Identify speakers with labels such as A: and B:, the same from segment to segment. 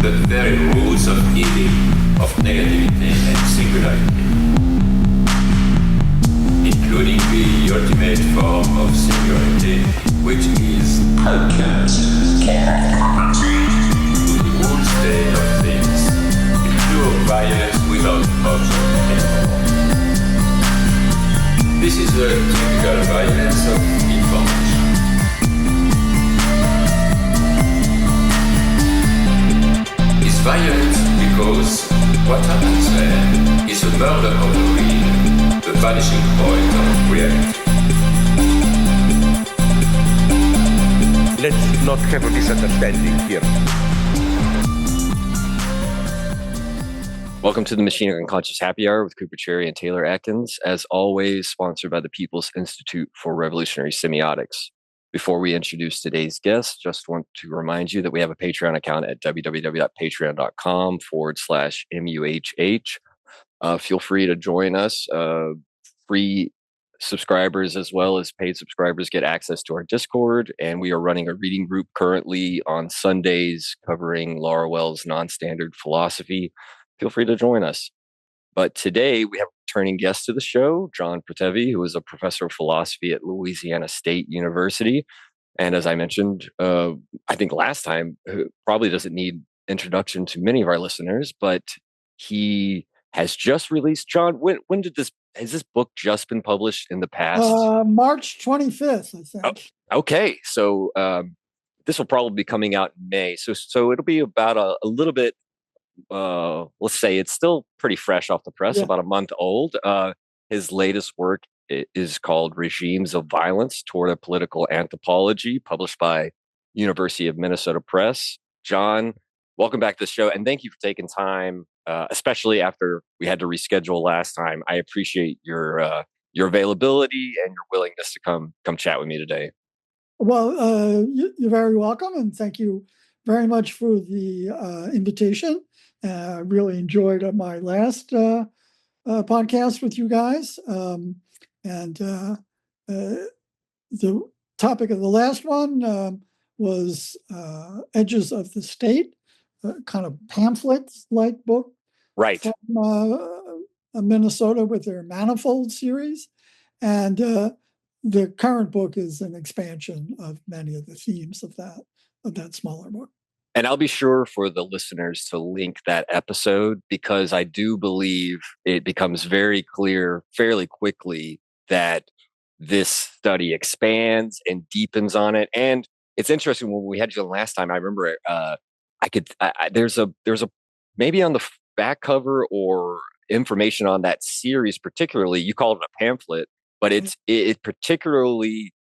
A: the very roots of healing, of negativity and singularity, including the ultimate form of singularity, which is unconscious, to the whole state of things, pure violence without object anymore. This is the typical violence of information. It's violent because what happens there is a murder of the real, the vanishing point of reality.
B: Let's not have a misunderstanding here.
C: Welcome to the Machine of Unconscious Happy Hour with Cooper Cherry and Taylor Atkins, as always sponsored by the People's Institute for Revolutionary Semiotics. Before we introduce today's guest, just want to remind you that we have a Patreon account at www.patreon.com/MUHH. Feel free to join us. Free subscribers as well as paid subscribers get access to our Discord, and we are running a reading group currently on Sundays covering Laura Wells' non-standard philosophy. Feel free to join us. But today we have a returning guest to the show, John Protevi, who is a professor of philosophy at Louisiana State University. And as I mentioned, I think last time, probably doesn't need introduction to many of our listeners, but he has just released. John, when has this book just been published in the past?
D: March 25th, I think.
C: Oh, okay. So this will probably be coming out in May. So it'll be about a little bit, let's say it's still pretty fresh off the press, about a month old. His latest work is called Regimes of Violence Toward a Political Anthropology, published by University of Minnesota Press. John, welcome back to the show, and thank you for taking time, especially after we had to reschedule last time. I appreciate your availability and your willingness to come chat with me today.
D: Well, you're very welcome, and thank you very much for the invitation. I really enjoyed my last podcast with you guys. And the topic of the last one was Edges of the State, kind of pamphlet-like book.
C: Right.
D: From Minnesota with their Manifold series. And the current book is an expansion of many of the themes of that smaller book.
C: And I'll be sure for the listeners to link that episode, because I do believe it becomes very clear fairly quickly that this study expands and deepens on it. And it's interesting, when we had you last time, I remember there's a maybe on the back cover or information on that series particularly, you called it a pamphlet, but it particularly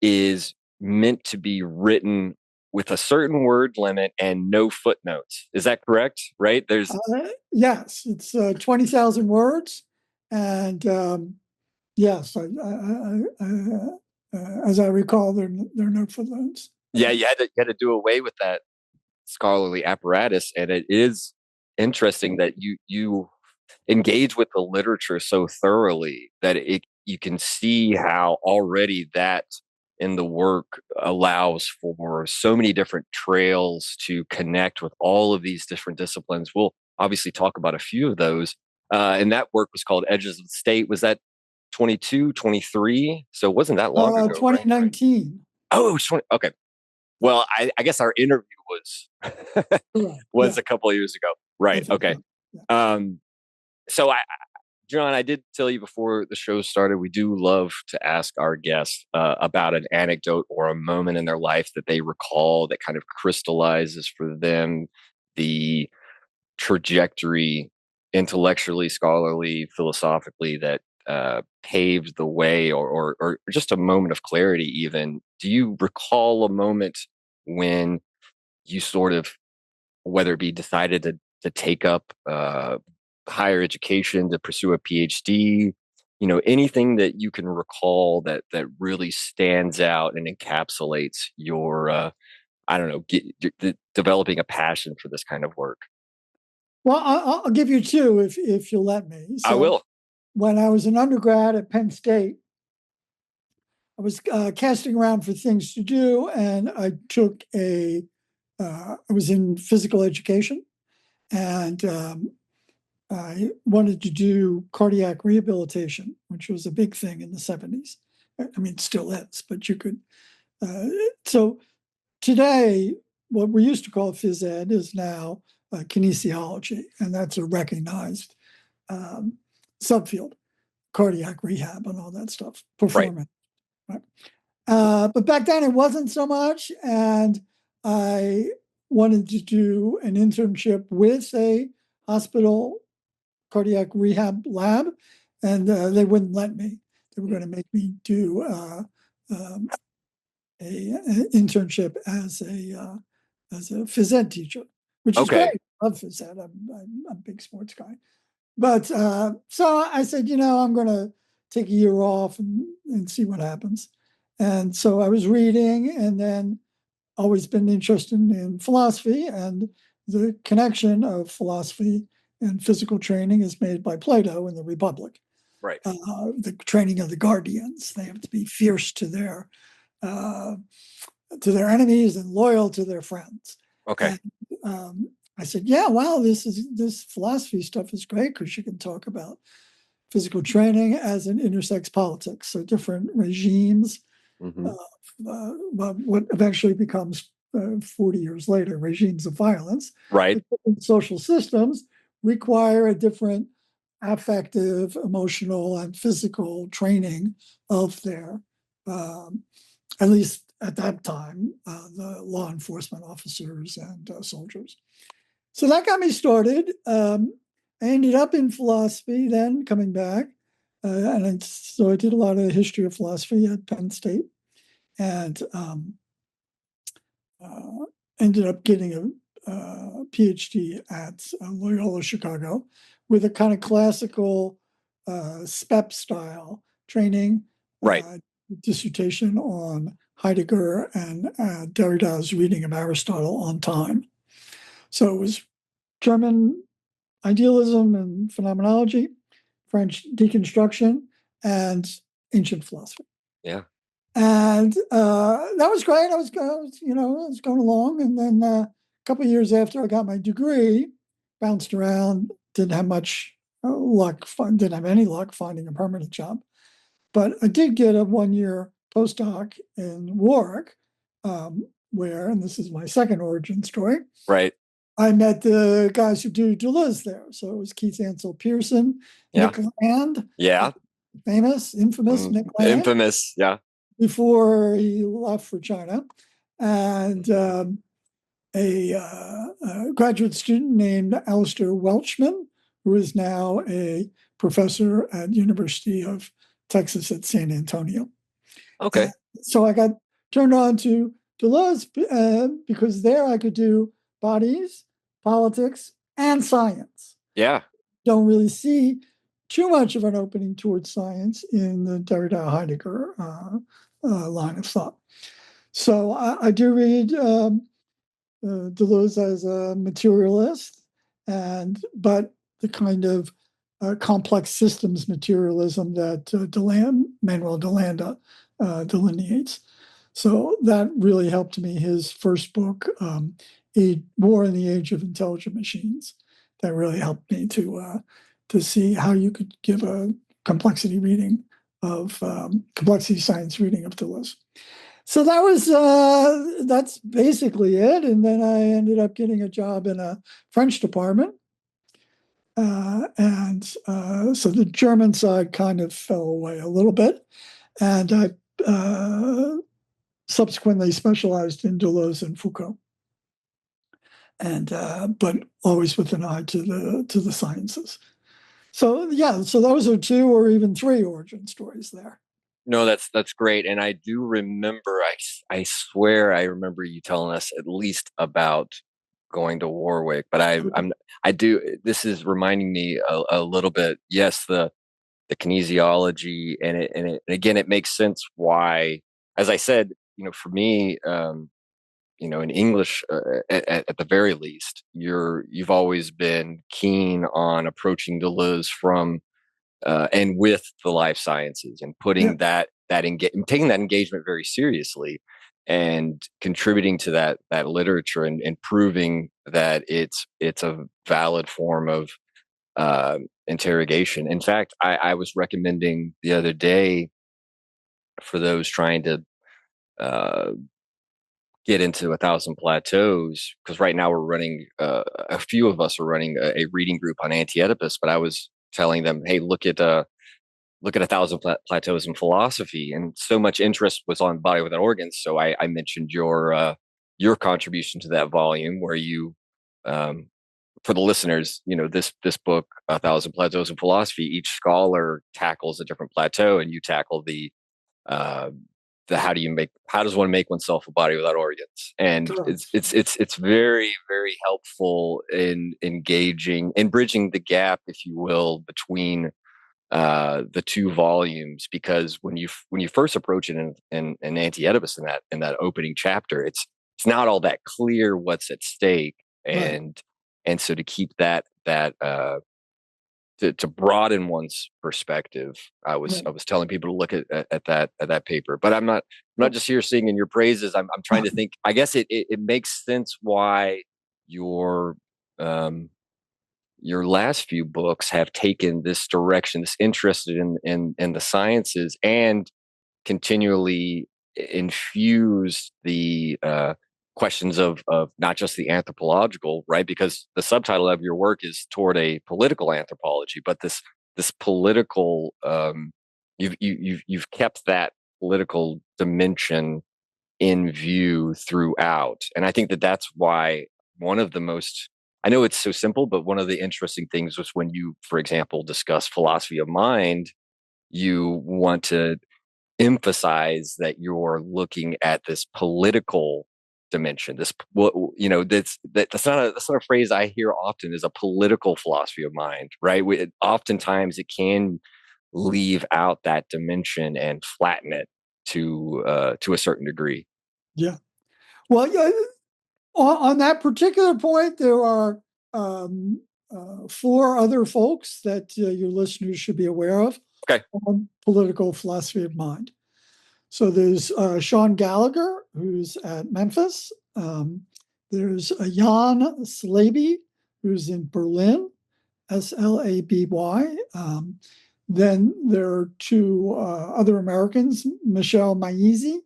C: is meant to be written with a certain word limit and no footnotes. Is that correct? Right? There's
D: yes, it's 20,000 words, and yes, as I recall, there are no footnotes.
C: Yeah, you had to do away with that scholarly apparatus, and it is interesting that you engage with the literature so thoroughly that you can see how already that in the work allows for so many different trails to connect with all of these different disciplines. We'll obviously talk about a few of those. And that work was called Edges of the State. Was that 22, 23? So it wasn't that long ago.
D: 2019.
C: Right? Oh, it was 20. Okay. Well, I guess our interview was a couple of years ago. Right. Okay. Yeah. So John, I did tell you before the show started, we do love to ask our guests about an anecdote or a moment in their life that they recall that kind of crystallizes for them the trajectory, intellectually, scholarly, philosophically, that paved the way, or just a moment of clarity even. Do you recall a moment when you sort of, whether it be decided to take up higher education, to pursue a PhD, anything that you can recall that really stands out and encapsulates your, developing a passion for this kind of work?
D: Well, I'll give you two if you'll let me. So
C: I will.
D: When I was an undergrad at Penn State, I was casting around for things to do, and I took a I was in physical education, and I wanted to do cardiac rehabilitation, which was a big thing in the 70s. I mean, it still is, but you could. So today, what we used to call phys ed is now kinesiology, and that's a recognized subfield, cardiac rehab and all that stuff, performance. Right. But back then it wasn't so much, and I wanted to do an internship with a hospital cardiac rehab lab, and they wouldn't let me. They were going to make me do an internship as a phys ed teacher, which is great. I love phys ed. I'm a big sports guy. But so I said, I'm going to take a year off and see what happens. And so I was reading, and then always been interested in philosophy, and the connection of philosophy and physical training is made by Plato in the Republic.
C: Right.
D: The training of the guardians. They have to be fierce to their enemies and loyal to their friends.
C: Okay.
D: And, I said, yeah, wow, this philosophy stuff is great, because you can talk about physical training as an intersects politics. So different regimes, what eventually becomes 40 years later, regimes of violence.
C: Right.
D: Social systems require a different affective, emotional, and physical training of their, at least at that time, the law enforcement officers and soldiers. So that got me started. I ended up in philosophy then, coming back. So I did a lot of history of philosophy at Penn State, and ended up getting a PhD at Loyola Chicago with a kind of classical SPEP style training.
C: Right.
D: Dissertation on Heidegger and Derrida's reading of Aristotle on time. So it was German idealism and phenomenology, French deconstruction, and ancient philosophy.
C: Yeah.
D: And that was great. I was going along. And then a couple of years after I got my degree, bounced around, didn't have much luck, didn't have any luck finding a permanent job. But I did get a 1-year postdoc in Warwick, where, and this is my second origin story.
C: Right.
D: I met the guys who do Deleuze there. So it was Keith Ansel Pearson, Nick Land.
C: Yeah.
D: Infamous Nick Land.
C: Infamous, yeah.
D: Before he left for China. And a graduate student named Alistair Welchman, who is now a professor at University of Texas at San Antonio.
C: Okay.
D: So I got turned on to Deleuze because there I could do bodies, politics, and science.
C: Yeah. Don't
D: really see too much of an opening towards science in the Derrida-Heidegger line of thought. So I do read Deleuze as a materialist, but the kind of complex systems materialism that Manuel Delanda delineates. So that really helped me. His first book, War in the Age of Intelligent Machines, that really helped me to see how you could give a complexity science reading of Deleuze. So that was that's basically it. And then I ended up getting a job in a French department. And so the German side kind of fell away a little bit. And I subsequently specialized in Deleuze and Foucault. And but always with an eye to the sciences. So so those are 2 or even 3 origin stories there.
C: No, that's great. And I do remember, I swear I remember you telling us at least about going to Warwick, but I do, this is reminding me a little bit, yes, the kinesiology, and again, it makes sense why, as I said, for me, in English, at the very least, you've always been keen on approaching Deleuze from and with the life sciences, and putting taking that engagement very seriously. and contributing to that literature and proving that it's a valid form of interrogation. In fact, I was recommending the other day for those trying to get into 1,000 Plateaus, because right now we're running, a few of us are running a reading group on anti-oedipus, but I was telling them, hey, look at 1,000 Plateaus in philosophy, and so much interest was on Body Without Organs. So I mentioned your contribution to that volume, where you, for the listeners, this book, 1,000 Plateaus in Philosophy, each scholar tackles a different plateau, and you tackle the how does one make oneself a body without organs? And it's very, very helpful in engaging and bridging the gap, if you will, between the two volumes, because when you first approach it in anti-oedipus in that opening chapter, it's not all that clear what's at stake, and so to keep that to broaden one's perspective, I was telling people to look at that paper. But I'm not just here singing your praises. I'm trying to think. I guess it makes sense why your last few books have taken this direction, this interest in the sciences, and continually infused the questions of not just the anthropological, right? Because the subtitle of your work is toward a political anthropology, but this political, you've kept that political dimension in view throughout, and I think that's why one of the most, I know it's so simple, but one of the interesting things was when you, for example, discuss philosophy of mind, you want to emphasize that you're looking at this political dimension. That's not a phrase I hear often, is a political philosophy of mind, right? Oftentimes it can leave out that dimension and flatten it to a certain degree.
D: Yeah. Well, on that particular point, there are 4 other folks that your listeners should be aware of.
C: Okay.
D: On political philosophy of mind. So there's Sean Gallagher, who's at Memphis. There's Jan Slaby, who's in Berlin, Slaby. Then there are 2 other Americans, Michelle Maizi,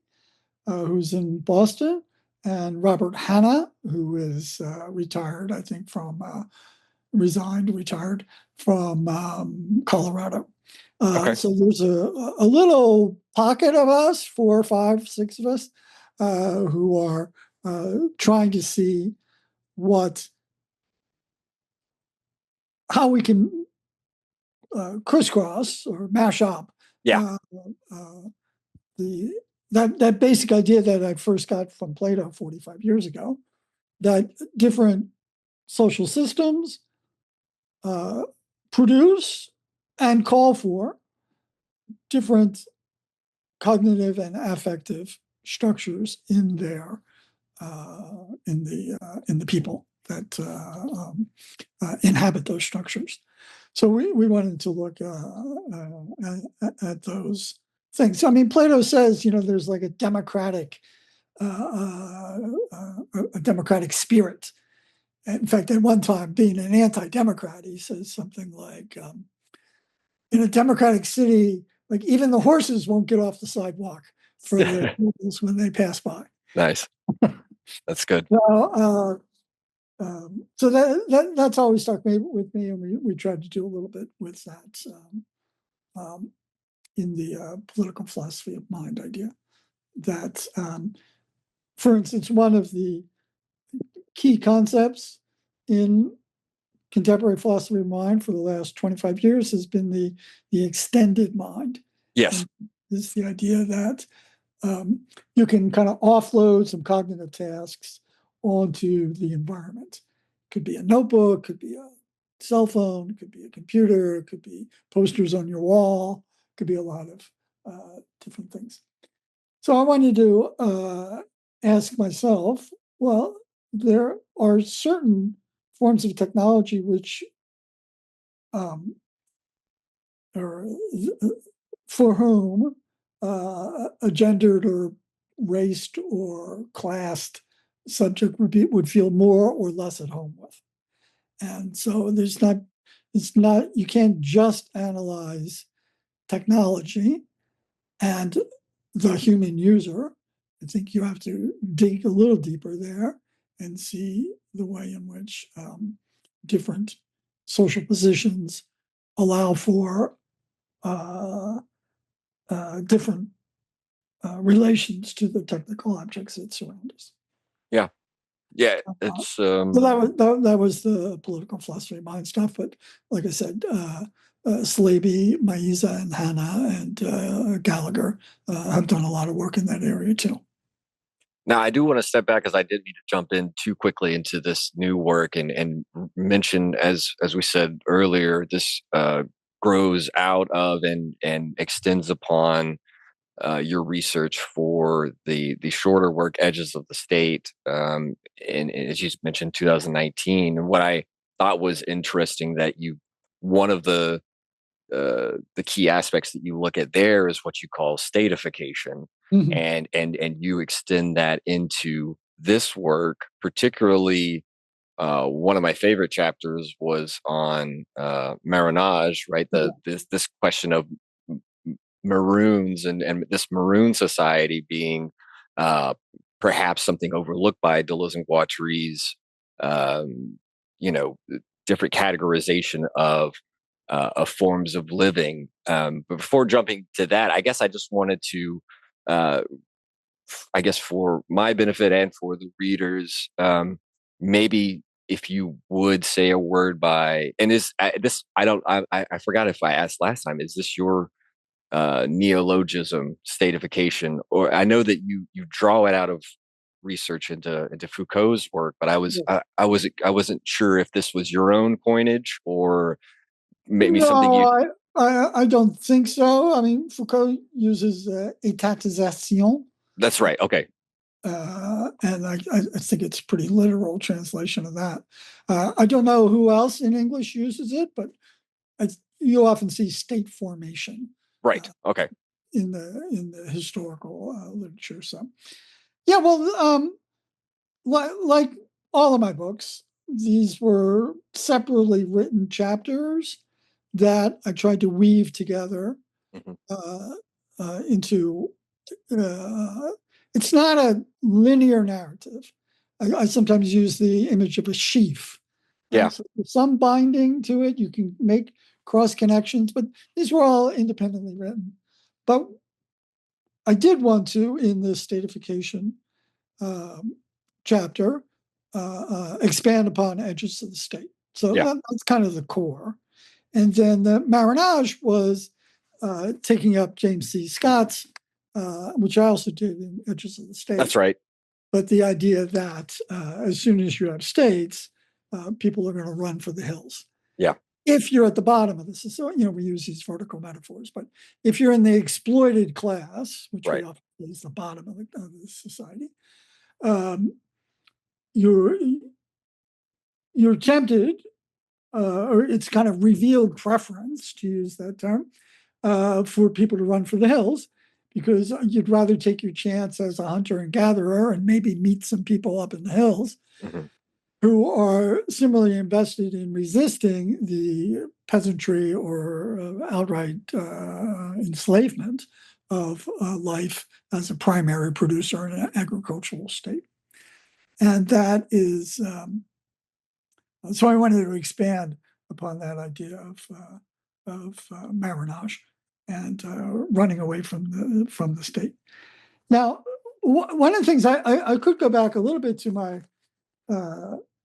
D: who's in Boston, and Robert Hanna, who is retired from Colorado. So there's a little pocket of us, 4 or 5, 6 of us, who are trying to see how we can crisscross or mash up that basic idea that I first got from Plato 45 years ago, that different social systems produce and call for different cognitive and affective structures in the people that inhabit those structures. So we wanted to look at those things. I mean, Plato says, there's like a democratic spirit. In fact, at one time, being an anti-democrat, he says something like, in a democratic city, like even the horses won't get off the sidewalk for the vehicles when they pass by.
C: Nice. That's good.
D: So that's always stuck with me, and we tried to do a little bit with that in the political philosophy of mind idea. That, for instance, one of the key concepts in contemporary philosophy of mind for the last 25 years has been the extended mind.
C: Yes.
D: It's the idea that you can kind of offload some cognitive tasks onto the environment. It could be a notebook, could be a cell phone, it could be a computer, it could be posters on your wall, it could be a lot of different things. So I wanted to ask myself, well, there are certain forms of technology which are for whom a gendered or raced or classed subject would feel more or less at home with. And so you can't just analyze technology and the human user. I think you have to dig a little deeper there and see the way in which different social positions allow for different relations to the technical objects that surround us.
C: Yeah. It's
D: So that was the political philosophy mind stuff. But like I said, Slaby, Maiza, and Hanna and Gallagher have done a lot of work in that area too.
C: Now, I do want to step back because I didn't need to jump in too quickly into this new work and mention, as we said earlier, this grows out of and extends upon your research for the shorter work, Edges of the State, and as you mentioned, 2019. And what I thought was interesting that one of the key aspects that you look at there is what you call stateification. Mm-hmm. and you extend that into this work. Particularly, one of my favorite chapters was on marinage, right? This question of maroons and this maroon society being perhaps something overlooked by Deleuze and Guattari's, different categorization of forms of living. But before jumping to that, I guess I just wanted to, for my benefit and for the readers, maybe if you would say a word by, and I forgot if I asked last time, is this your neologism, stateification? Or I know that you draw it out of research into Foucault's work, but I wasn't sure if this was your own coinage or maybe something you.
D: I don't think so. I mean, Foucault uses étatisation.
C: That's right. Okay.
D: And I think it's a pretty literal translation of that. I don't know who else in English uses it, but you often see state formation.
C: Right. Okay.
D: In the historical literature. So, yeah. Well, like all of my books, these were separately written chapters that I tried to weave together into. It's not a linear narrative. I sometimes use the image of a sheaf.
C: Yeah.
D: So there's some binding to it. You can make cross connections, but these were all independently written. But I did want to, in the stateification chapter, expand upon Edges of the State. So that's kind of the core. And then the marinage was taking up James C. Scott's, which I also did in Edges of the State.
C: That's right.
D: But the idea that as soon as you have states, people are going to run for the hills.
C: Yeah.
D: If you're at the bottom of this, so we use these vertical metaphors, but if you're in the exploited class, which we often is the bottom of the society, you're tempted, or it's kind of revealed preference, to use that term, for people to run for the hills, because you'd rather take your chance as a hunter and gatherer and maybe meet some people up in the hills. Mm-hmm. Who are similarly invested in resisting the peasantry or outright enslavement of life as a primary producer in an agricultural state. And that is, so I wanted to expand upon that idea of marinage and running away from the state. Now, one of the things I could go back a little bit to my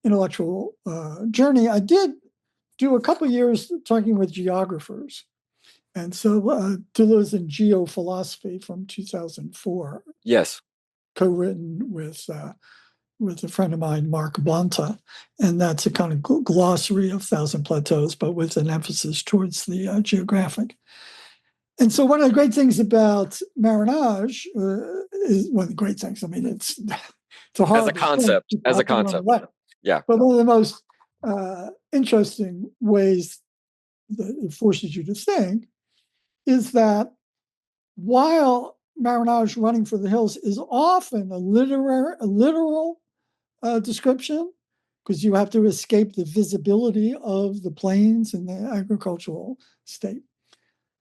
D: intellectual journey. I did do a couple of years talking with geographers. And so Deleuze and Geophilosophy from 2004.
C: Yes.
D: Co-written with a friend of mine, Mark Bonta. And that's a kind of glossary of Thousand Plateaus, but with an emphasis towards the geographic. And so one of the great things about marinage is one of the great things. I mean, it's a horrible
C: as a concept. Yeah.
D: But one of the most interesting ways that it forces you to think is that while marinage running for the hills is often a literal description, because you have to escape the visibility of the plains in the agricultural state.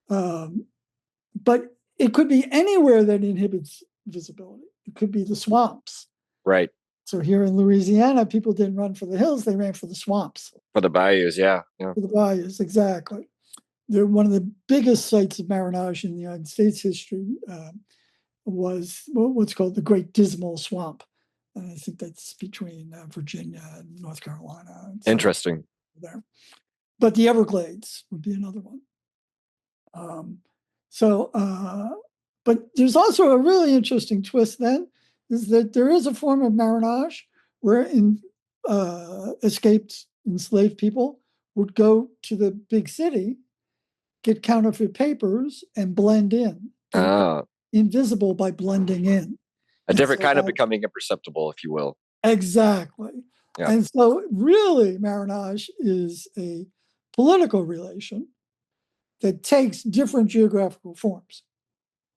D: But it could be anywhere that inhibits visibility. It could be the swamps.
C: Right.
D: So here in Louisiana, people didn't run for the hills, they ran for the swamps.
C: For the bayous, yeah.
D: For the bayous, exactly. They're one of the biggest sites of marinage in the United States history was what's called the Great Dismal Swamp. And I think that's between Virginia and North Carolina.
C: Interesting.
D: There. But the Everglades would be another one. But there's also a really interesting twist then, is that there is a form of marinage where escaped enslaved people would go to the big city, get counterfeit papers, and blend in. Invisible by blending in.
C: A different kind of becoming imperceptible, if you will.
D: Exactly.
C: Yeah.
D: And so really marinage is a political relation that takes different geographical forms.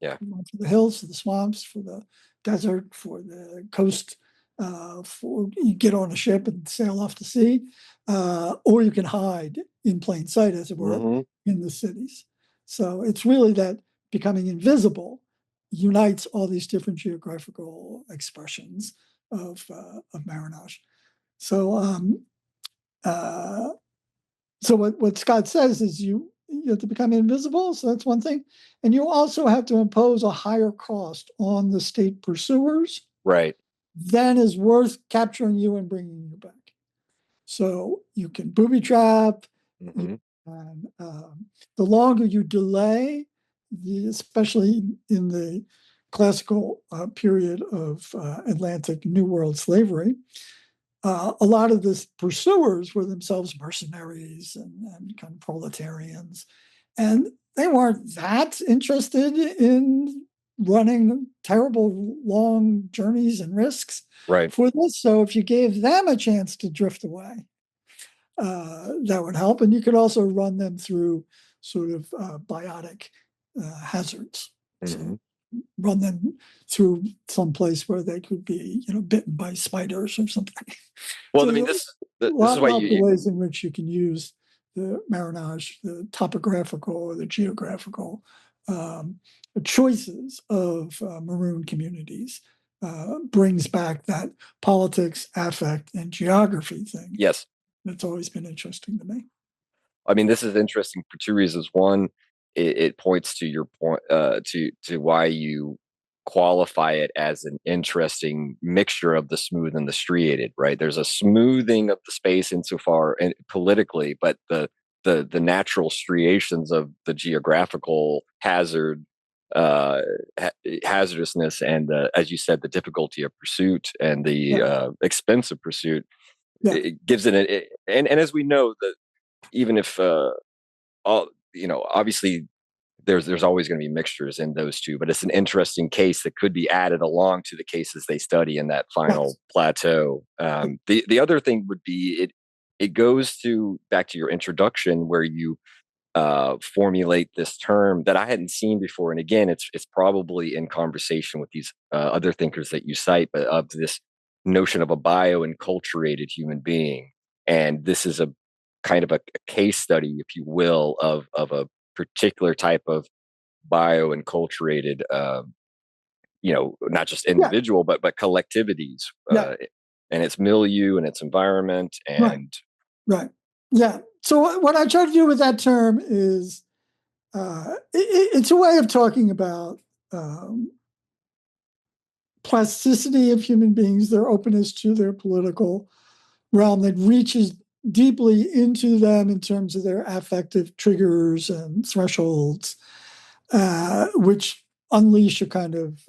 C: Yeah.
D: For the hills, for the swamps, for the desert, for the coast, for you get on a ship and sail off to sea, or you can hide in plain sight, as it were, in the cities. So it's really that becoming invisible unites all these different geographical expressions of marinage. So, what Scott says is you have to become invisible. So that's one thing, and you also have to impose a higher cost on the state pursuers,
C: right,
D: than is worth capturing you and bringing you back. So you can booby trap, and the longer you delay, especially in the classical period of Atlantic New World slavery, a lot of the pursuers were themselves mercenaries and kind of proletarians, and they weren't that interested in running terrible long journeys and risks for this. So if you gave them a chance to drift away, that would help. And you could also run them through sort of biotic hazards. So run them through some place where they could be, bitten by spiders or something.
C: Well,
D: So
C: I mean, this is why
D: the ways in which you can use the marinage, the topographical or the geographical choices of maroon communities brings back that politics, affect, and geography thing.
C: Yes.
D: That's always been interesting to me.
C: I mean, this is interesting for two reasons. One, it points to your point, to why you qualify it as an interesting mixture of the smooth and the striated, right? There's a smoothing of the space insofar and politically, but the natural striations of the geographical hazardousness and as you said, the difficulty of pursuit and the expense of pursuit, it gives it and as we know that even if obviously there's always going to be mixtures in those two, but it's an interesting case that could be added along to the cases they study in that final plateau. The other thing would be it goes back to your introduction where you formulate this term that I hadn't seen before, and again, it's probably in conversation with these other thinkers that you cite, but of this notion of a bioculturated human being, and this is a kind of a case study, if you will, of a particular type of bioculturated, not just individual, but collectivities, and its milieu and its environment, and
D: right. Yeah. So what I try to do with that term is, it's a way of talking about plasticity of human beings, their openness to their political realm that reaches deeply into them in terms of their affective triggers and thresholds, which unleash a kind of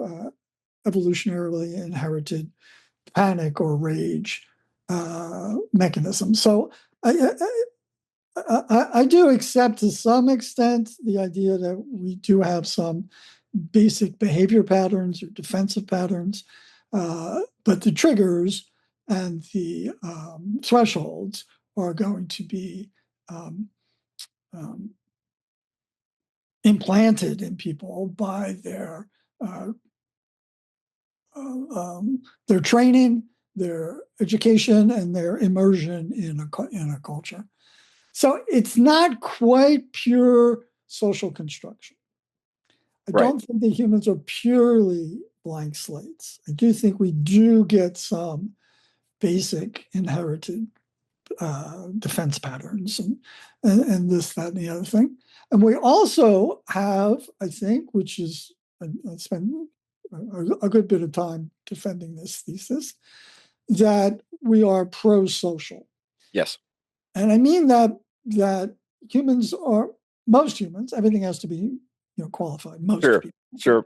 D: evolutionarily inherited panic or rage mechanism. So I do accept to some extent the idea that we do have some basic behavior patterns or defensive patterns, but the triggers and the thresholds are going to be implanted in people by their their training, their education, and their immersion in a culture. So it's not quite pure social construction. I don't think that humans are purely blank slates. I do think we do get some basic inherited defense patterns and this, that, and the other thing. And we also have, I think, which is, I spent a good bit of time defending this thesis, that we are pro-social.
C: Yes.
D: And I mean that humans are, most humans, everything has to be qualified. Most people.
C: Sure.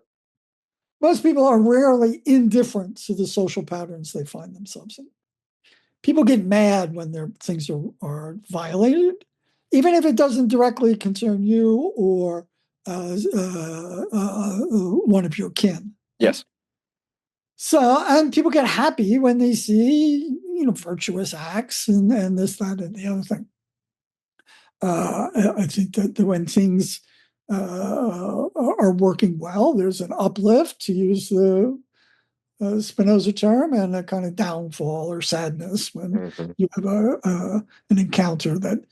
D: Most people are rarely indifferent to the social patterns they find themselves in. People get mad when their things are violated, even if it doesn't directly concern you or one of your kin.
C: Yes.
D: So, and people get happy when they see, virtuous acts and this, that, and the other thing. I think that when things are working well, there's an uplift, to use the Spinoza term, and a kind of downfall or sadness when you have an encounter that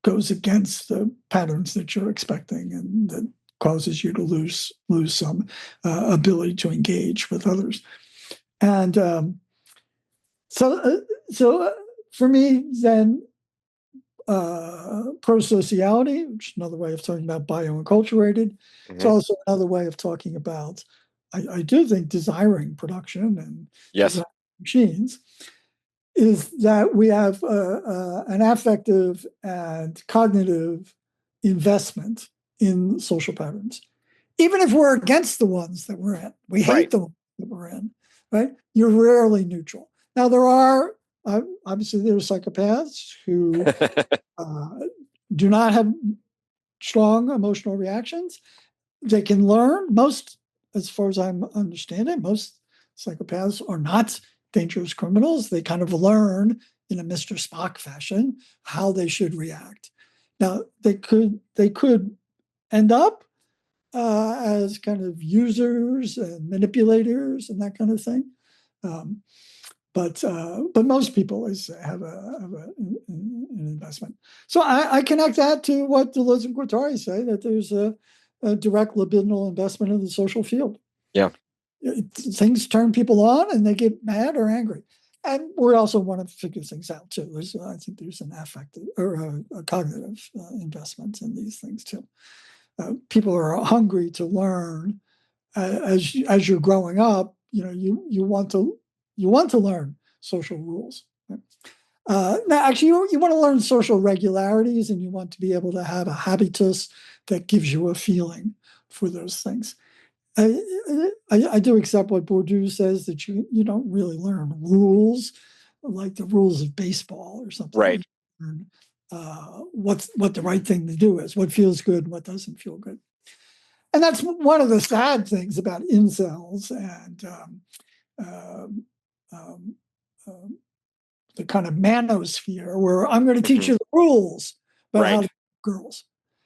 D: goes against the patterns that you're expecting and that causes you to lose some ability to engage with others. And so for me, then, pro-sociality, which is another way of talking about bioculturated. It's also another way of talking about, I do think, desiring production and desiring machines, is that we have an affective and cognitive investment in social patterns. Even if we're against the ones that we're in, we hate the ones that we're in, right? You're rarely neutral. Now, there are, obviously, there are psychopaths who do not have strong emotional reactions. They can learn. Most, as far as I'm understanding, most psychopaths are not dangerous criminals. They kind of learn in a Mr. Spock fashion how they should react. Now, they could end up as kind of users and manipulators and that kind of thing. But most people have an investment. So I connect that to what Deleuze and Guattari say, that there's a direct libidinal investment in the social field.
C: Yeah.
D: Things turn people on and they get mad or angry. And we also want to figure things out too. I think there's an affective or a cognitive investment in these things too. People are hungry to learn as you're growing up. You want to learn social rules. Right? Now, actually, you want to learn social regularities, and you want to be able to have a habitus that gives you a feeling for those things. I do accept what Bourdieu says, that you don't really learn rules like the rules of baseball or something.
C: Right.
D: You learn what the right thing to do is, what feels good and what doesn't feel good. And that's one of the sad things about incels and the kind of manosphere, where I'm going to teach you the rules about how to girls.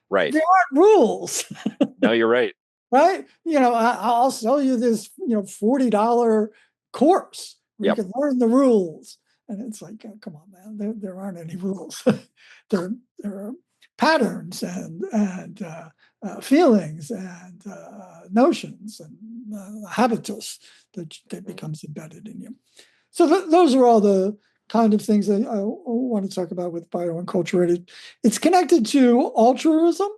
C: Right.
D: There aren't rules.
C: No, you're right.
D: Right? I'll sell you this, $40 course where you can learn the rules. And it's like, come on, man, there aren't any rules. there are patterns and feelings and notions and habitus that becomes embedded in you. So those are all the kind of things that I want to talk about with bioculturated. It's connected to altruism,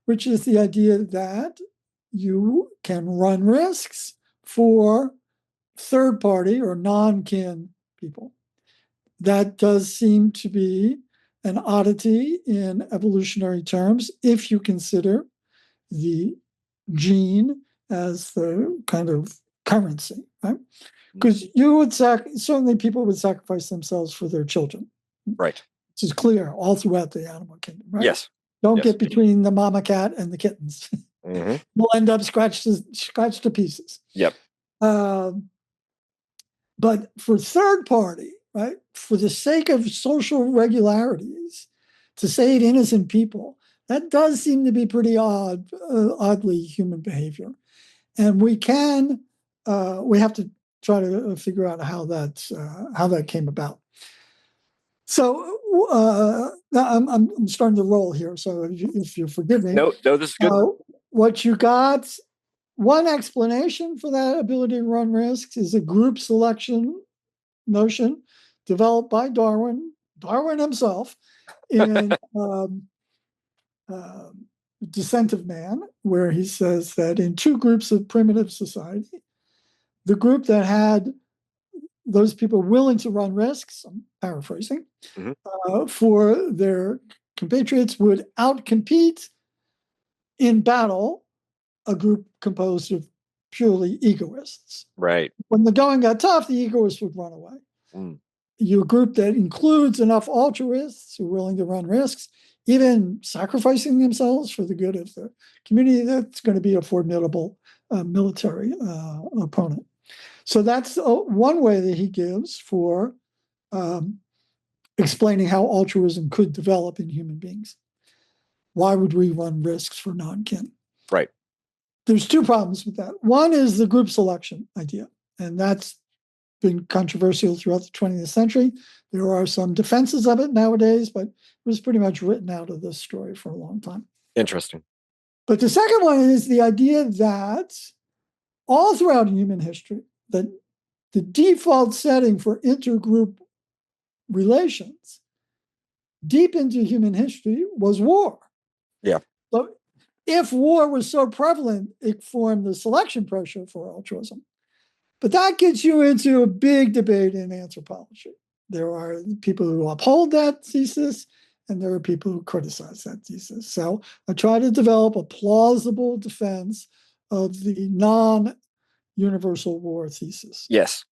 D: which is the idea that you can run risks for third-party or non-kin people. That does seem to be an oddity in evolutionary terms if you consider the gene as the kind of currency, right? Because you would certainly people would sacrifice themselves for their children.
C: Right.
D: Which is clear all throughout the animal kingdom, right?
C: Yes.
D: Don't get between the mama cat and the kittens. We'll end up scratched to pieces.
C: Yep.
D: But for third party, right, for the sake of social regularities, to save innocent people, that does seem to be pretty oddly human behavior. And we have to try to figure out how that came about. So I'm starting to roll here. So if you forgive me,
C: no, this is good.
D: What you got? One explanation for that ability to run risks is a group selection notion developed by Darwin himself, in Descent of Man, where he says that in two groups of primitive society, the group that had those people willing to run risks, I'm paraphrasing, for their compatriots would outcompete in battle a group composed of purely egoists.
C: Right.
D: When the going got tough, the egoists would run away. Your group that includes enough altruists who are willing to run risks, even sacrificing themselves for the good of the community, that's going to be a formidable military opponent. So that's one way that he gives for explaining how altruism could develop in human beings. Why would we run risks for non-kin?
C: Right.
D: There's two problems with that. One is the group selection idea, and that's been controversial throughout the 20th century. There are some defenses of it nowadays, but it was pretty much written out of this story for a long time.
C: Interesting.
D: But the second one is the idea that all throughout human history, that the default setting for intergroup relations deep into human history was war.
C: Yeah.
D: So if war was so prevalent, it formed the selection pressure for altruism. But that gets you into a big debate in anthropology. There are people who uphold that thesis, and there are people who criticize that thesis. So I try to develop a plausible defense of the non-universal war thesis.
C: Yes.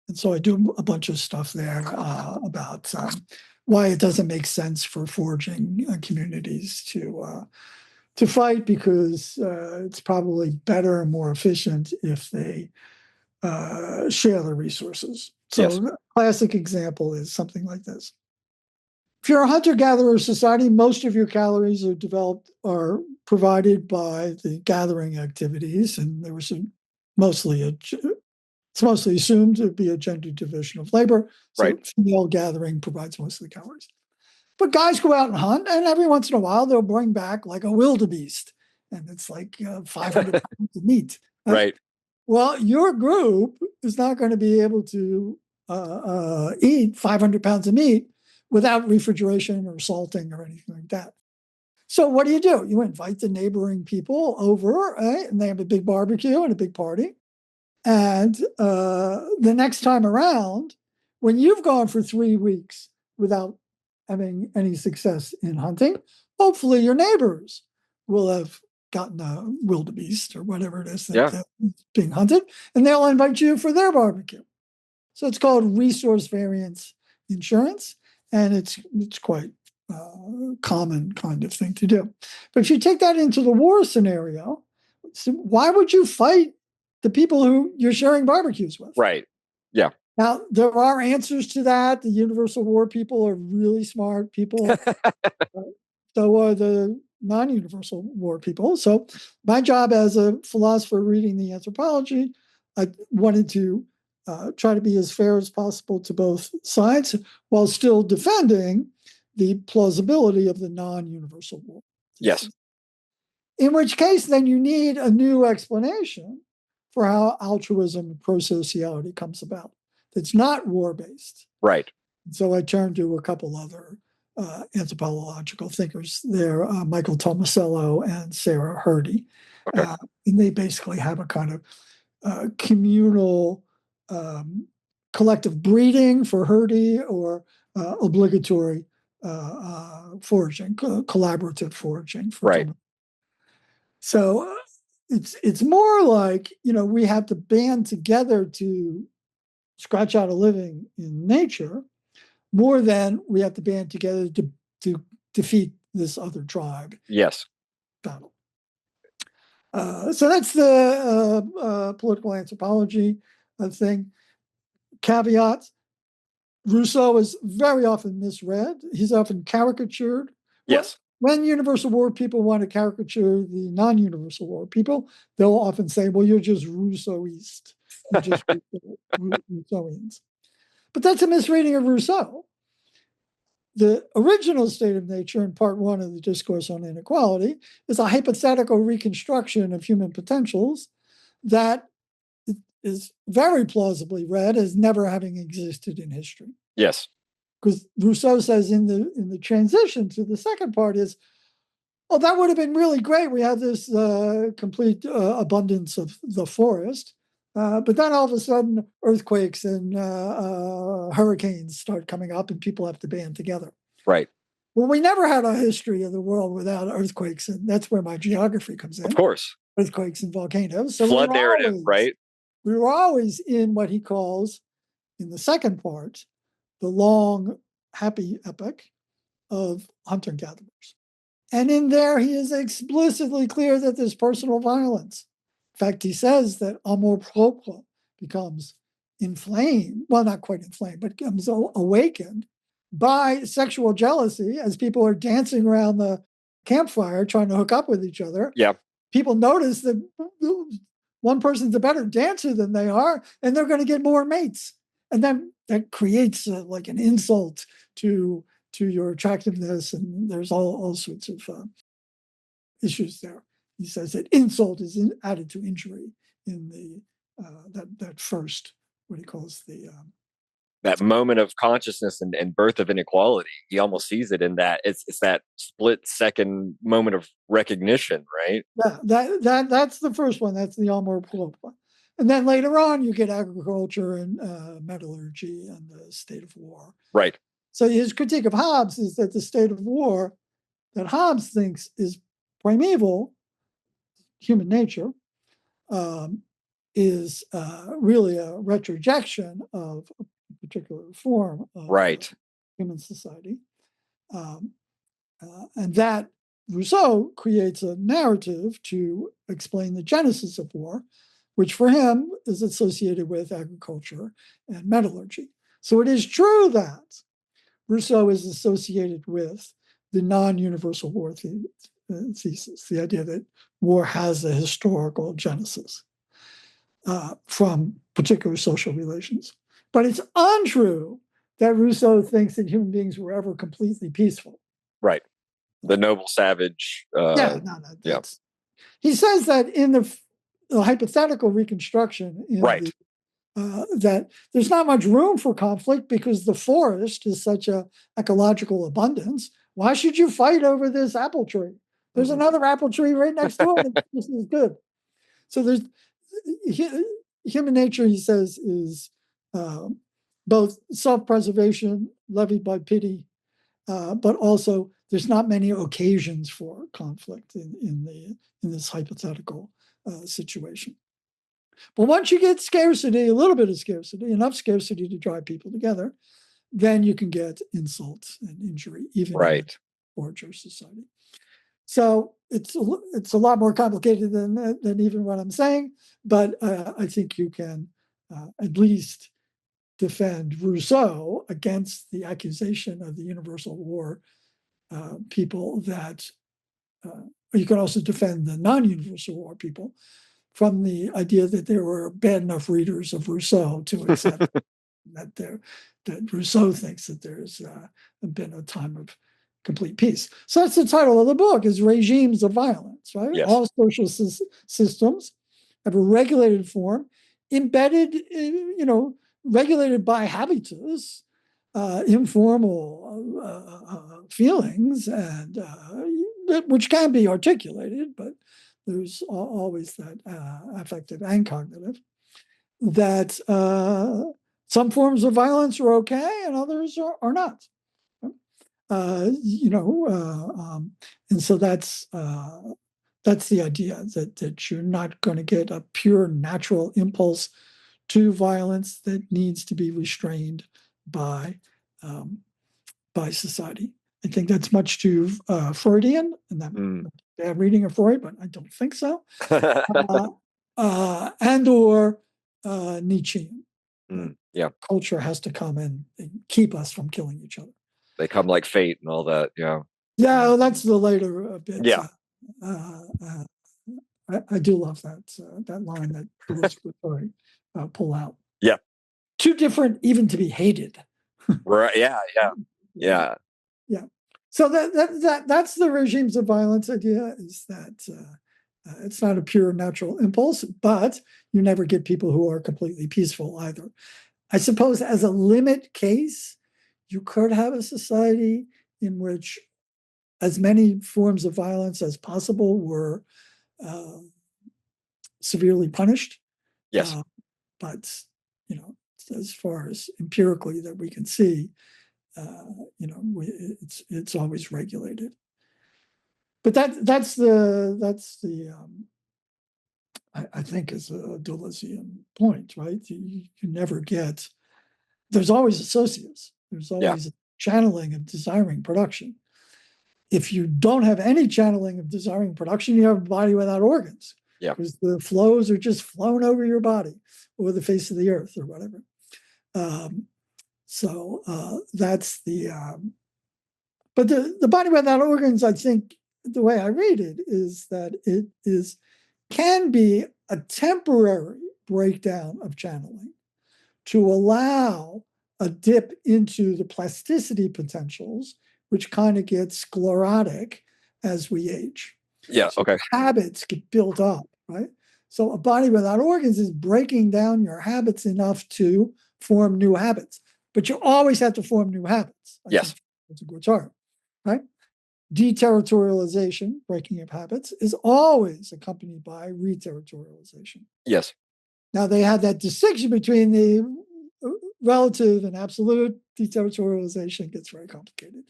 D: And so I do a bunch of stuff there about why it doesn't make sense for foraging communities to fight, because it's probably better and more efficient if they share the resources. So a classic example is something like this. If you're a hunter-gatherer society, most of your calories are provided by the gathering activities, and there was it's mostly assumed to be a gender division of labor. So
C: right.
D: Female gathering provides most of the calories. But guys go out and hunt, and every once in a while they'll bring back like a wildebeest, and it's like 500 pounds of meat.
C: Right.
D: Well, your group is not going to be able to eat 500 pounds of meat without refrigeration or salting or anything like that. So what do? You invite the neighboring people over, right? And they have a big barbecue and a big party. And the next time around, when you've gone for 3 weeks without having any success in hunting, hopefully your neighbors will have gotten a wildebeest or whatever it is that's being hunted, and they'll invite you for their barbecue. So it's called resource variance insurance, and it's quite common kind of thing to do. But if you take that into the war scenario, so why would you fight the people who you're sharing barbecues with?
C: Right. Yeah.
D: Now, there are answers to that. The universal war people are really smart people. So are the non-universal war people. So my job as a philosopher reading the anthropology, I wanted to try to be as fair as possible to both sides while still defending the plausibility of the non-universal war.
C: Yes.
D: In which case, then you need a new explanation for how altruism and pro-sociality comes about. That's not war-based.
C: Right.
D: So I turned to a couple other anthropological thinkers there, Michael Tomasello and Sarah Hrdy.
C: Okay.
D: And they basically have a kind of communal collective breeding for Hrdy, or obligatory foraging, collaborative foraging for
C: right.
D: So it's more like, we have to band together to scratch out a living in nature, more than we have to band together to defeat this other tribe.
C: Yes.
D: Battle. So that's the political anthropology thing. Caveats. Rousseau is very often misread. He's often caricatured.
C: Yes.
D: when universal war people want to caricature the non-universal war people, they'll often say, well, you're just Rousseauist. You're just Rousseauians. But that's a misreading of Rousseau. The original state of nature in part one of the Discourse on Inequality is a hypothetical reconstruction of human potentials that is very plausibly read as never having existed in history.
C: Yes.
D: Because Rousseau says in the transition to the second part is, oh, that would have been really great. We have this complete abundance of the forest. But then all of a sudden, earthquakes and hurricanes start coming up and people have to band together.
C: Right.
D: Well, we never had a history of the world without earthquakes. And that's where my geography comes in.
C: Of course.
D: Earthquakes and volcanoes. So
C: flood narrative, right?
D: We were always in what he calls, in the second part, the long, happy epoch of hunter-gatherers. And in there, he is explicitly clear that there's personal violence. In fact, he says that amour propre becomes inflamed, well, not quite inflamed, but becomes awakened by sexual jealousy as people are dancing around the campfire trying to hook up with each other.
C: Yeah.
D: People notice that one person's a better dancer than they are, and they're going to get more mates. And then that creates like an insult to your attractiveness, and there's all sorts of issues there. He says that insult is added to injury in the that first, what he calls the
C: that moment of consciousness and birth of inequality. He almost sees it in that it's that split second moment of recognition, right?
D: Yeah, that's the first one. That's the amour propre. And then later on, you get agriculture and metallurgy and the state of war.
C: Right.
D: So his critique of Hobbes is that the state of war that Hobbes thinks is primeval, human nature, is really a retrojection of a particular form of human society. And that Rousseau creates a narrative to explain the genesis of war, which for him is associated with agriculture and metallurgy. So it is true that Rousseau is associated with the non-universal war thesis, the idea that war has a historical genesis from particular social relations. But it's untrue that Rousseau thinks that human beings were ever completely peaceful.
C: Right. The noble savage.
D: Yeah. He says that in the hypothetical reconstruction, that there's not much room for conflict because the forest is such a ecological abundance. Why should you fight over this apple tree? There's another apple tree right next door. This is good. So there's human nature, he says, is both self-preservation, levied by pity, but also there's not many occasions for conflict in this hypothetical situation. But once you get scarcity, a little bit of scarcity, enough scarcity to drive people together, then you can get insults and injury, even in a forager society. So it's a lot more complicated than even what I'm saying, but I think you can at least defend Rousseau against the accusation of the universal war people that you can also defend the non-universal war people from the idea that there were bad enough readers of Rousseau to accept that Rousseau thinks that there's been a time of complete peace. So that's the title of the book, is Regimes of Violence, right?
C: Yes.
D: All social systems have a regulated form, embedded, regulated by habitus, informal feelings, and which can be articulated, but there's always that affective and cognitive, that some forms of violence are okay and others are not. And so that's the idea that you're not going to get a pure natural impulse to violence that needs to be restrained by society. I think that's much too Freudian, and that bad reading of Freud, but I don't think so. And or Nietzschean. Culture has to come in and keep us from killing each other.
C: They come like fate and all that. Yeah.
D: Yeah, well, that's the later bit.
C: Yeah.
D: I do love that line that Protevi pull out.
C: Yeah.
D: Too different even to be hated.
C: Right. Yeah.
D: Yeah. So that's the regimes of violence idea, is that it's not a pure natural impulse, but you never get people who are completely peaceful either. I suppose as a limit case, you could have a society in which as many forms of violence as possible were severely punished.
C: Yes.
D: But, as far as empirically that we can see, it's always regulated. But that's the I think is a Deleuzean point, right? You never get. There's always associates. There's always a channeling of desiring production. If you don't have any channeling of desiring production, you have a body without organs.
C: Yeah.
D: Because the flows are just flown over your body or the face of the earth or whatever. So that's the. But the body without organs, I think, the way I read it is that it can be a temporary breakdown of channeling to allow a dip into the plasticity potentials, which kind of gets sclerotic as we age.
C: Yeah.
D: So
C: Okay.
D: habits get built up, right? So a body without organs is breaking down your habits enough to form new habits. But you always have to form new habits.
C: Yes.
D: That's a good term, right? Deterritorialization, breaking of habits, is always accompanied by reterritorialization.
C: Yes.
D: Now, they had that distinction between the relative and absolute. Deterritorialization gets very complicated.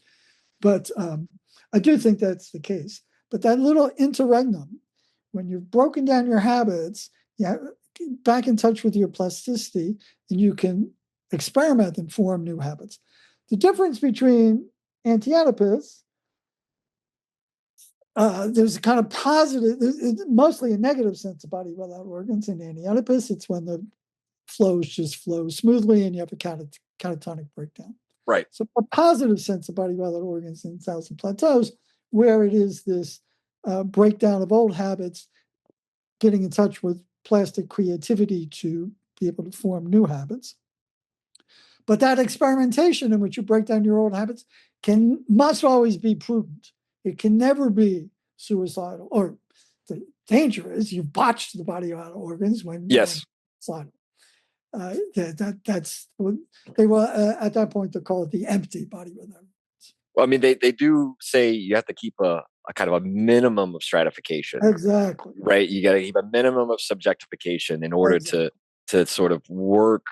D: But I do think that's the case. But that little interregnum, when you've broken down your habits, back in touch with your plasticity, and you can experiment and form new habits. The difference between anti-oedipus, there's a kind of positive, mostly a negative sense of body without organs. In anti-oedipus, it's when the flows just flow smoothly and you have a catatonic breakdown.
C: Right.
D: So a positive sense of body without organs in Thousand Plateaus, where it is this breakdown of old habits, getting in touch with plastic creativity to be able to form new habits. But that experimentation in which you break down your old habits must always be prudent. It can never be suicidal. Or the danger is you've botched the body without organs when you're suicidal. That's what they were at that point. They call it the empty body without organs.
C: Well, I mean, they do say you have to keep a kind of a minimum of stratification.
D: Exactly.
C: Right. You got to keep a minimum of subjectification in order to sort of work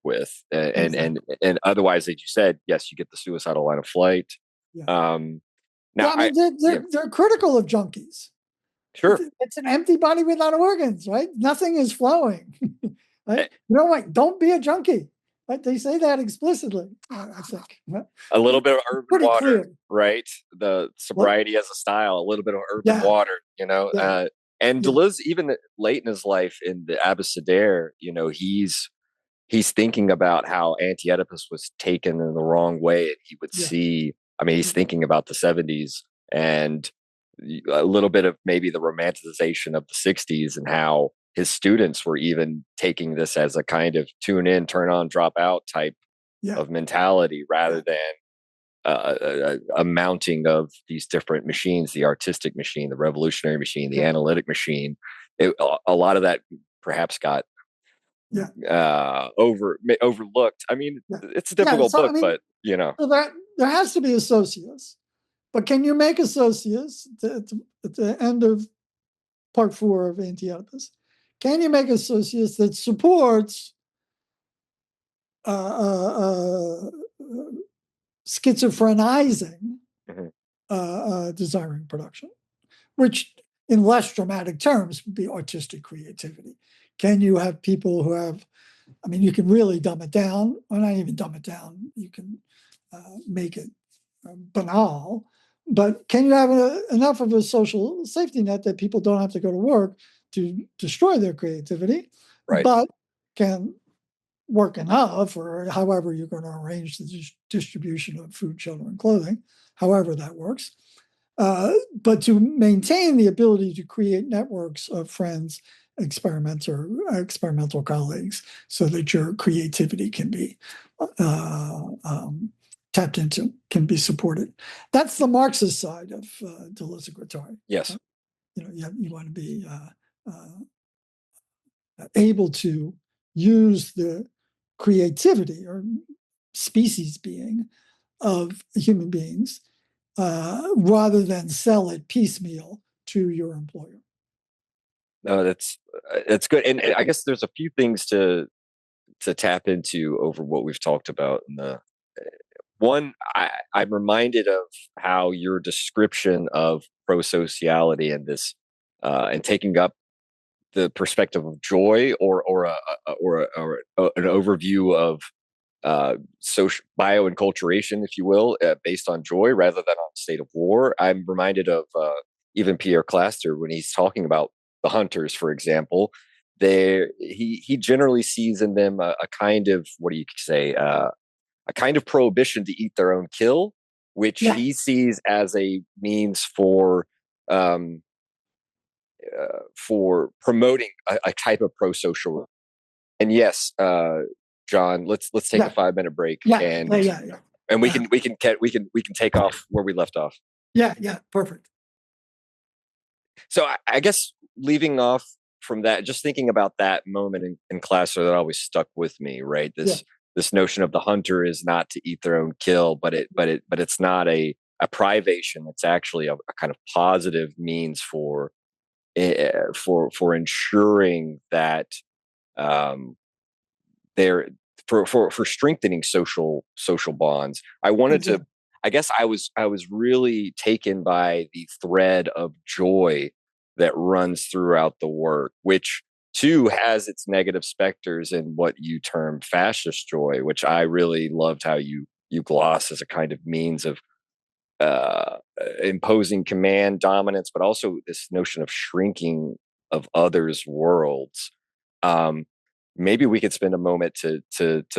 C: with, and otherwise, as you said, yes, you get the suicidal line of flight.
D: Yeah.
C: Now,
D: they're critical of junkies.
C: Sure.
D: It's an empty body without organs, right? Nothing is flowing. Right? Don't be a junkie. Right? They say that explicitly, I think.
C: A little bit of urban water,
D: clear.
C: Right? The sobriety as a style, a little bit of urban water,
D: Yeah.
C: And Deleuze, even late in his life in the Abecedere, he's thinking about how anti-Oedipus was taken in the wrong way. And he would see, he's thinking about the 70s and a little bit of maybe the romanticization of the 60s and how his students were even taking this as a kind of tune in, turn on, drop out type of mentality rather than a mounting of these different machines, the artistic machine, the revolutionary machine, the analytic machine. A lot of that perhaps got overlooked. I mean, it's a difficult book, but
D: So there has to be a socius. But can you make a socius at the end of part 4 of Anti-Oedipus? Can you make a socius that supports schizophrenizing desiring production, which in less dramatic terms would be artistic creativity? Can you have people who have, you can really dumb it down, or not even dumb it down, you can make it banal, but can you have enough of a social safety net that people don't have to go to work to destroy their creativity,
C: right,
D: but can work enough, or however you're going to arrange the distribution of food, shelter, and clothing, however that works. But to maintain the ability to create networks of friends, experimental colleagues, so that your creativity can be tapped into, can be supported. That's the Marxist side of delicious rhetoric.
C: Yes.
D: You want to be able to use the creativity or species being of human beings rather than sell it piecemeal to your employer.
C: No, that's good. And I guess there's a few things to tap into over what we've talked about. One, I'm reminded of how your description of prosociality and this and taking up the perspective of joy or an overview of social bioculturation, if you will, based on joy rather than on state of war. I'm reminded of even Pierre Clastre when he's talking about the hunters, for example. He generally sees in them a kind of, what do you say, a kind of prohibition to eat their own kill, which he sees as a means for promoting a type of pro-social. And yes, John, let's take a 5-minute break, and we can take off where we left off.
D: Yeah, perfect.
C: So I guess leaving off from that, just thinking about that moment in class, that always stuck with me. Right, this notion of the hunter is not to eat their own kill, but it's not a privation. It's actually a kind of positive means for ensuring that for strengthening social bonds. I wanted to. I guess I was really taken by the thread of joy that runs throughout the work, which too has its negative specters in what you term fascist joy, which I really loved how you gloss as a kind of means of imposing command, dominance, but also this notion of shrinking of others' worlds. Maybe we could spend a moment to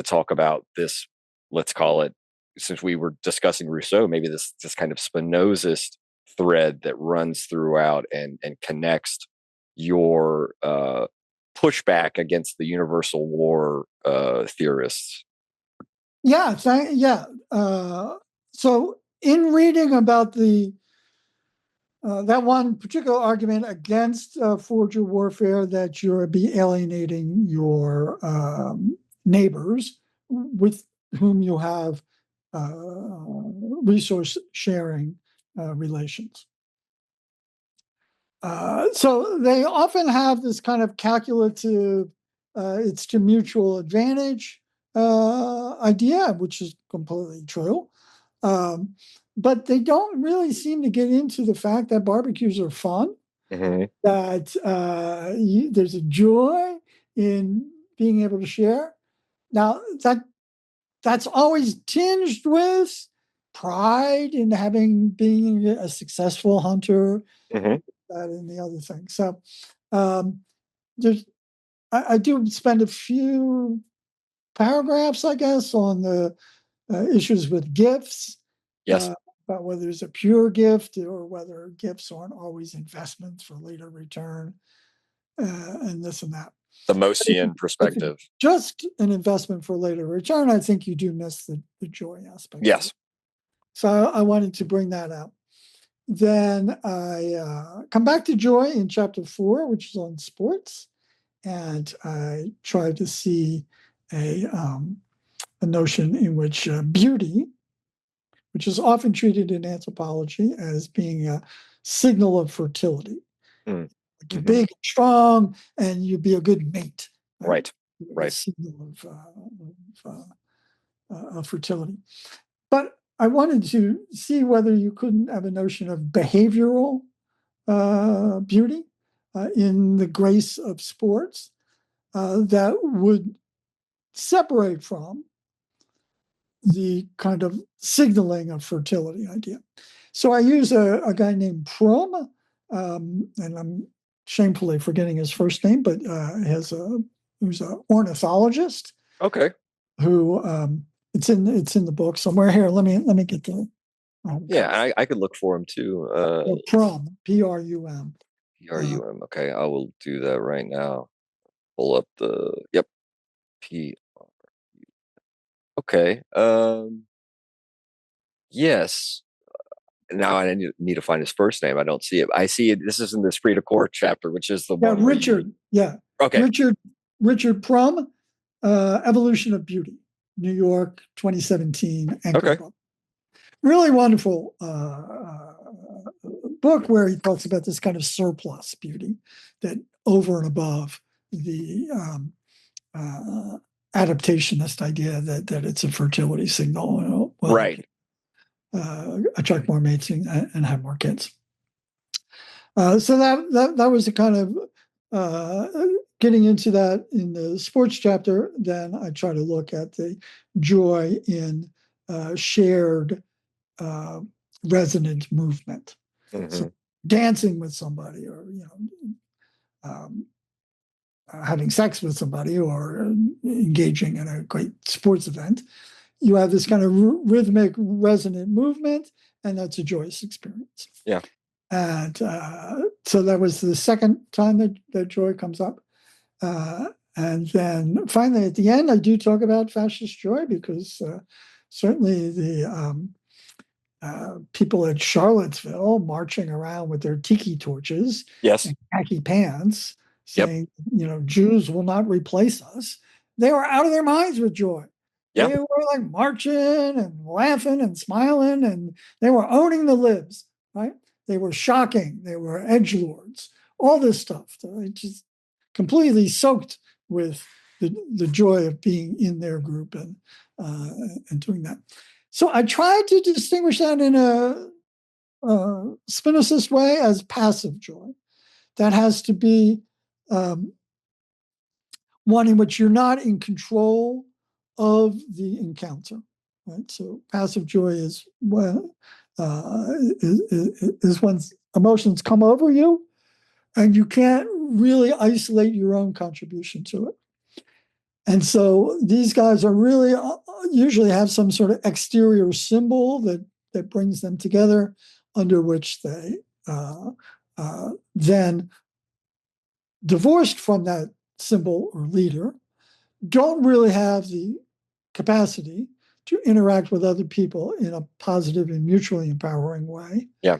C: talk about this. Let's call it, since we were discussing Rousseau, maybe this kind of Spinozist thread that runs throughout and connects your pushback against the universal war theorists.
D: Yeah. So in reading about that one particular argument against forger warfare, that you'll be alienating your neighbors with whom you have resource sharing relations. So they often have this kind of calculative, it's to mutual advantage idea, which is completely true. But they don't really seem to get into the fact that barbecues are fun, that there's a joy in being able to share. Now, that's always tinged with pride in being a successful hunter, that and the other thing. So I do spend a few paragraphs, I guess, on the issues with gifts.
C: Yes.
D: About whether it's a pure gift or whether gifts aren't always investments for later return, and this and that.
C: The Mosian perspective.
D: Just an investment for later return, I think you do miss the joy aspect.
C: Yes.
D: So I wanted to bring that out. Then I come back to joy in chapter 4, which is on sports, and I try to see a notion in which beauty, which is often treated in anthropology as being a signal of fertility. Like you're big and strong, and you'd be a good mate.
C: Right.
D: A signal of fertility. But I wanted to see whether you couldn't have a notion of behavioral beauty in the grace of sports that would separate from the kind of signaling of fertility idea. So I use a guy named Prom, and I'm shamefully forgetting his first name, but who's an ornithologist
C: Okay.
D: who it's in the book somewhere here. Let me get the
C: Yeah, I could look for him too.
D: Prum, P-R-U-M.
C: PRUM. Okay, I will do that right now. Pull up the P. Okay. Yes. Now I need to find his first name. I don't see it. I see it. This is in the Esprit de Corps chapter, which is the one.
D: Richard.
C: Okay.
D: Richard Prum, Evolution of Beauty, New York, 2017. Anchor book. Really wonderful book where he talks about this kind of surplus beauty that over and above the adaptationist idea that it's a fertility signal.
C: Right.
D: Attract more mates and have more kids. So that was a kind of getting into that in the sports chapter. Then I try to look at the joy in shared resonant movement.
C: Mm-hmm.
D: So dancing with somebody, or having sex with somebody, or engaging in a great sports event. You have this kind of rhythmic resonant movement, and that's a joyous experience.
C: Yeah.
D: And so that was the second time that joy comes up. And then finally, at the end, I do talk about fascist joy, because certainly the people at Charlottesville marching around with their tiki torches,
C: yes,
D: and khaki pants, saying, Jews will not replace us. They were out of their minds with joy. They were like marching and laughing and smiling, and they were owning the libs, right? They were shocking. They were edgelords. All this stuff. They just completely soaked with the joy of being in their group and doing that. So I tried to distinguish that in a Spinozist way as passive joy. That has to be one in which you're not in control of the encounter, right? So passive joy is when emotions come over you, and you can't really isolate your own contribution to it. And so these guys are really usually have some sort of exterior symbol that brings them together, under which they then, divorced from that symbol or leader, don't really have the capacity to interact with other people in a positive and mutually empowering way.
C: Yeah.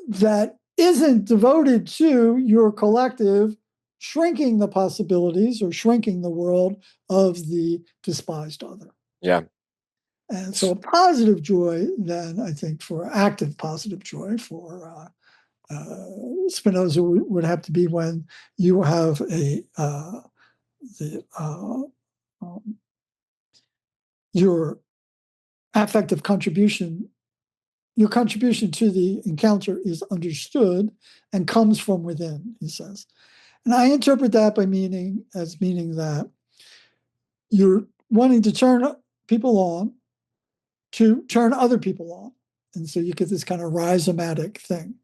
D: That isn't devoted to your collective shrinking the possibilities or shrinking the world of the despised other.
C: Yeah.
D: And so a positive joy, then, I think, for active positive joy for Spinoza would have to be when you have your affective contribution, your contribution to the encounter is understood and comes from within, he says. And I interpret that by meaning that you're wanting to turn people on to turn other people on. And so you get this kind of rhizomatic thing,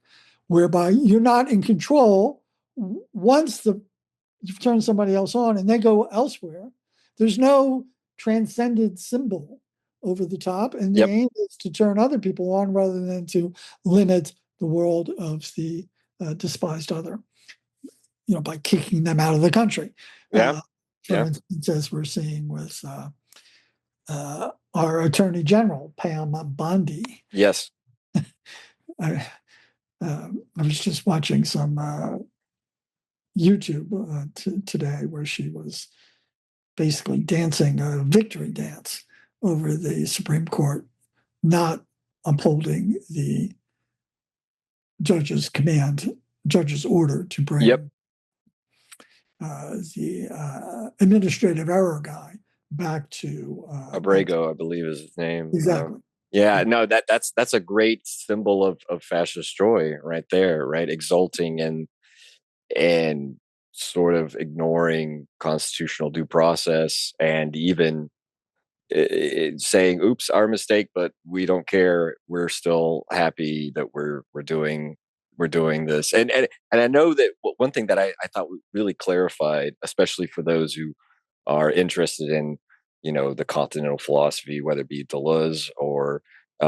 D: whereby you're not in control. Once you've turned somebody else on and they go elsewhere, there's no transcended symbol over the top. And the aim is to turn other people on rather than to limit the world of the despised other, by kicking them out of the country.
C: Yeah.
D: For instance, as we're seeing with our Attorney General, Pam Bondi.
C: Yes.
D: I was just watching some YouTube today where she was basically dancing a victory dance over the Supreme Court not upholding the judge's order to bring the administrative error guy back to
C: Abrego, I believe is his name.
D: Exactly.
C: No, that's a great symbol of fascist joy right there, right? Exulting and sort of ignoring constitutional due process, and even saying, "Oops, our mistake, but we don't care. We're still happy that we're doing this." And I know that one thing that I thought really clarified, especially for those who are interested in, the continental philosophy, whether it be Deleuze or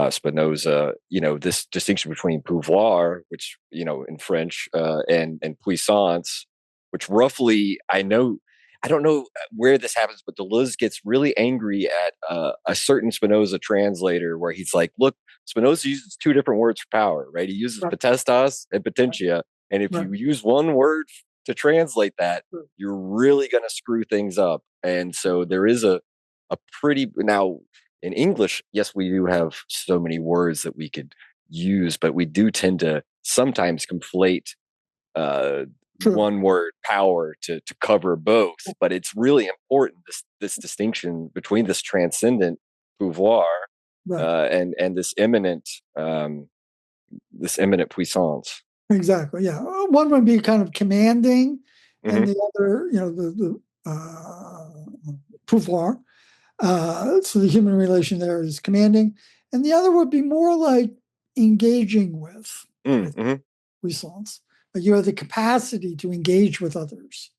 C: Spinoza, this distinction between pouvoir, which, in French, and puissance, which roughly, I don't know where this happens, but Deleuze gets really angry at a certain Spinoza translator where he's like, look, Spinoza uses two different words for power, right? He uses potestas and potentia. And if you use one word to translate that, you're really going to screw things up. And so there is a pretty, now in English, yes, we do have so many words that we could use, but we do tend to sometimes conflate one word power to cover both. But it's really important, this distinction between this transcendent pouvoir and this imminent puissance.
D: Exactly. Yeah. One would be kind of commanding, and the other, the pouvoir. So the human relation there is commanding, and the other would be more like engaging with puissance. Like you have the capacity to engage with others,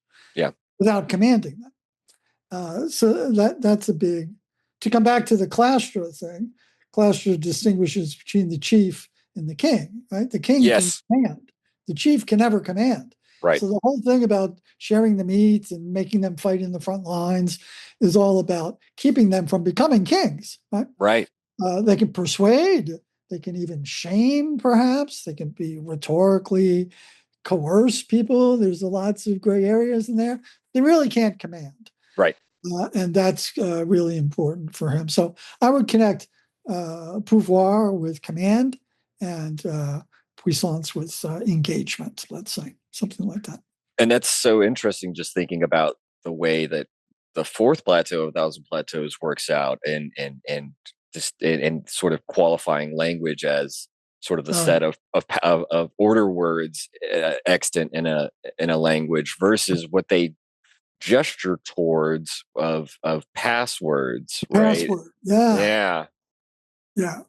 D: without commanding them. So that's a big. To come back to the Clastra thing, Clastra distinguishes between the chief and the king. Right, the king can command, the chief can never command.
C: Right.
D: So the whole thing about sharing the meat and making them fight in the front lines is all about keeping them from becoming kings. Right.
C: Right.
D: They can persuade. They can even shame, perhaps. They can be rhetorically coerce people. There's lots of gray areas in there. They really can't command.
C: Right.
D: And that's really important for him. So I would connect pouvoir with command and puissance with engagement, let's say, something like that.
C: And that's so interesting, just thinking about the way that the fourth plateau of 1,000 Plateaus works out, and just in sort of qualifying language as sort of the set of order words extant in a language versus what they gesture towards of passwords, right?
D: Password, yeah,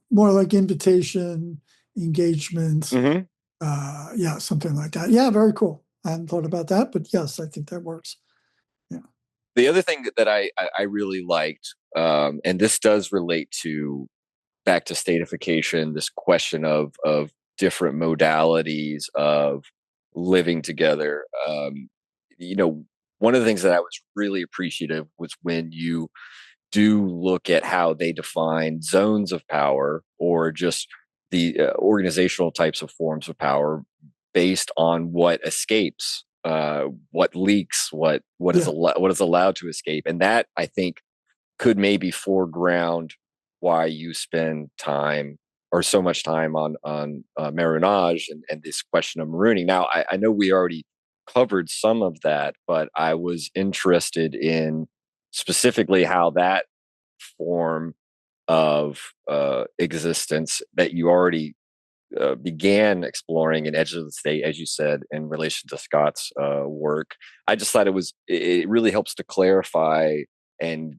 D: more like invitation, engagement, something like that. Yeah, very cool. I hadn't thought about that, but yes, I think that works. Yeah.
C: The other thing that I really liked, and this does relate to back to stateification, this question of different modalities of living together. One of the things that I was really appreciative was when you do look at how they define zones of power or just the organizational types of forms of power based on what escapes, what leaks, what is allowed to escape, and that I think could maybe foreground why you spend time or so much time on marinage and this question of marooning. Now, I know we already covered some of that, but I was interested in specifically how that form of existence that you already began exploring in Edge of the State, as you said, in relation to Scott's work. I just thought it really helps to clarify and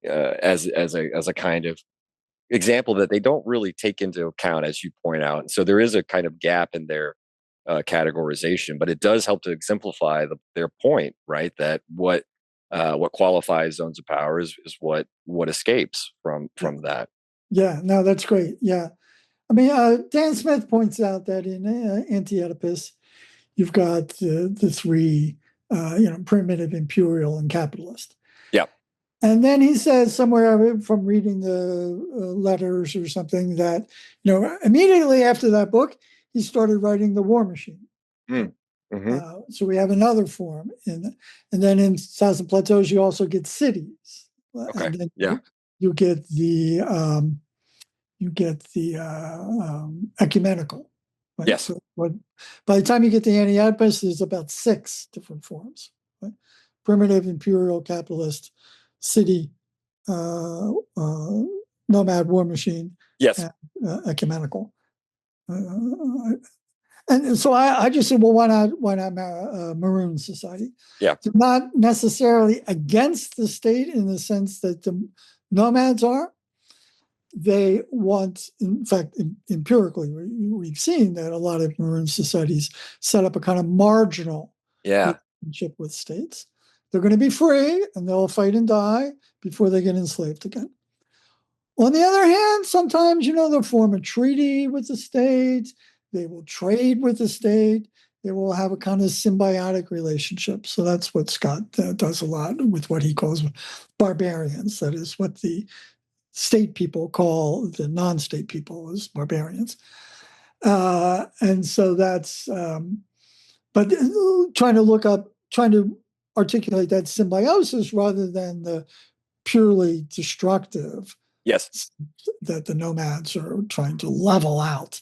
C: as a kind of example that they don't really take into account, as you point out. And so there is a kind of gap in their categorization, but it does help to exemplify their point, right? That what qualifies zones of power is what escapes from that.
D: Yeah, no, that's great. Yeah. I mean, Dan Smith points out that in anti-oedipus, you've got the three, primitive, imperial, and capitalist.
C: Yeah.
D: And then he says somewhere from reading the letters or something that, immediately after that book, he started writing The War Machine.
C: Mm-hmm.
D: So we have another form. And then in 1,000 Plateaus, you also get cities.
C: Okay.
D: And then you get the ecumenical. Right?
C: Yes.
D: So by the time you get the anti-oedipus, there's about 6 different forms. Right? Primitive, imperial, capitalist, city, nomad, war machine,
C: yes,
D: and ecumenical. And so I just said, well, why not Maroon Society?
C: Yeah.
D: They're not necessarily against the state in the sense that the nomads are. They want, in fact, empirically, we've seen that a lot of Maroon societies set up a kind of marginal relationship with states. they're going to be free and they'll fight and die before they get enslaved again. On the other hand, sometimes, they'll form a treaty with the state. They will trade with the state. They will have a kind of symbiotic relationship. So that's what Scott does a lot with what he calls barbarians. That is what the state people call the non-state people as barbarians. And so that's, but trying to articulate that symbiosis rather than the purely destructive.
C: Yes.
D: That the nomads are trying to level out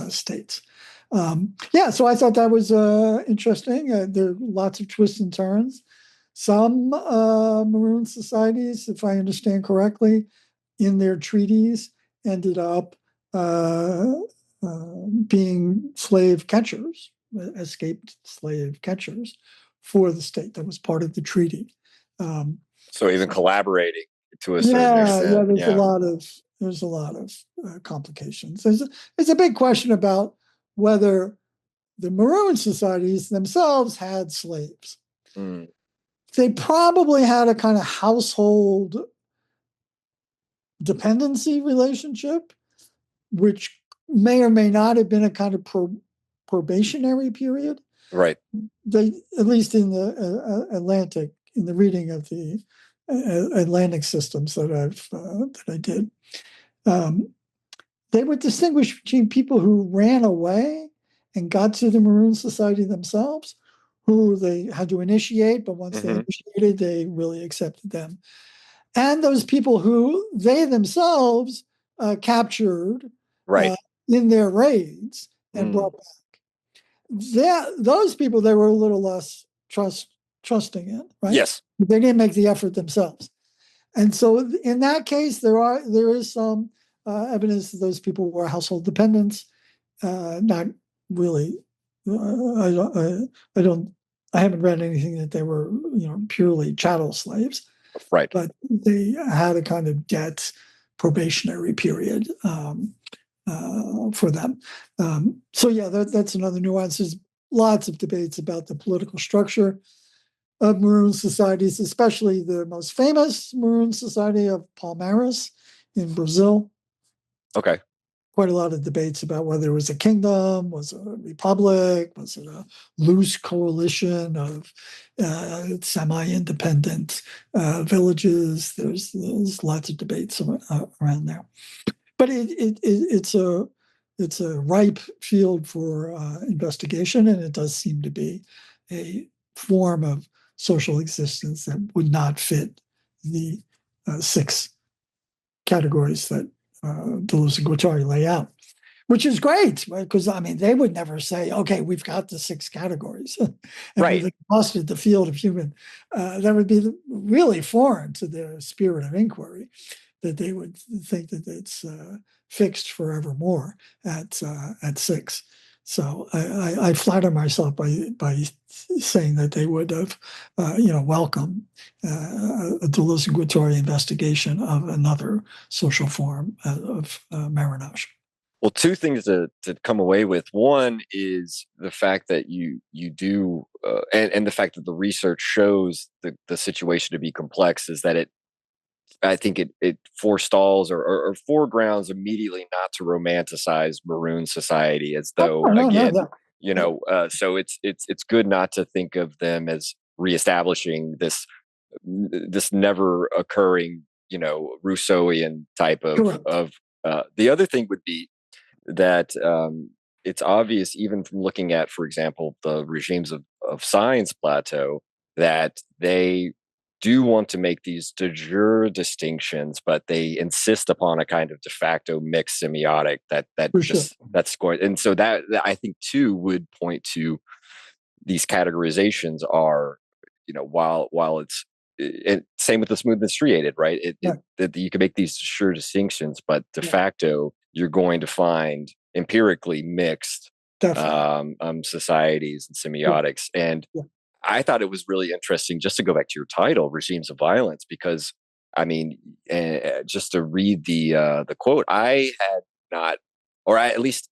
D: states. So I thought that was interesting. There are lots of twists and turns. Some maroon societies, if I understand correctly, in their treaties ended up being slave catchers, escaped slave catchers for the state. That was part of the treaty.
C: So even collaborating to a certain extent.
D: There's a lot of complications. There's a big question about whether the maroon societies themselves had slaves.
C: Mm.
D: They probably had a kind of household dependency relationship, which may or may not have been a kind of probationary period.
C: Right.
D: They, at least in the Atlantic, in the reading of the Atlantic systems that I did, they would distinguish between people who ran away and got to the Maroon Society themselves, who they had to initiate, but once they initiated, they really accepted them, and those people who they themselves captured in their raids and brought back. Those people they were a little less trusting in, right?
C: Yes.
D: They didn't make the effort themselves. And so in that case, there is some evidence that those people were household dependents, not really. I haven't read anything that they were, purely chattel slaves.
C: Right.
D: But they had a kind of debt probationary period for them. That's another nuance. There's lots of debates about the political structure of maroon societies, especially the most famous maroon society of Palmares in Brazil.
C: Okay.
D: Quite a lot of debates about whether it was a kingdom, was it a republic, was it a loose coalition of semi-independent villages. There's lots of debates around there, but it's a ripe field for investigation, and it does seem to be a form of social existence that would not fit the 6 categories that Deleuze and Guattari lay out, which is great, because they would never say, "Okay, we've got the 6 categories," and we've exhausted the field of human. That would be really foreign to their spirit of inquiry, that they would think that it's fixed forevermore at 6. So I flatter myself by saying that they would have, welcomed a Deleuze and Guattari investigation of another social form of marinage.
C: Well, 2 things to come away with. One is the fact that you do, and the fact that the research shows the situation to be complex, is that I think it forestalls or foregrounds immediately not to romanticize maroon society as though so it's good not to think of them as reestablishing this never occurring Rousseauian type of the other thing would be that it's obvious, even from looking at, for example, the regimes of science plateau, that they do want to make these de jure distinctions, but they insist upon a kind of de facto mixed semiotic that's going. And so that I think too would point to these categorizations are, while it's same with the smooth and striated, right? That you can make these sure distinctions, but de facto you're going to find empirically mixed societies and semiotics. And I thought it was really interesting, just to go back to your title, Regimes of Violence, because just to read the quote, I had not, or at least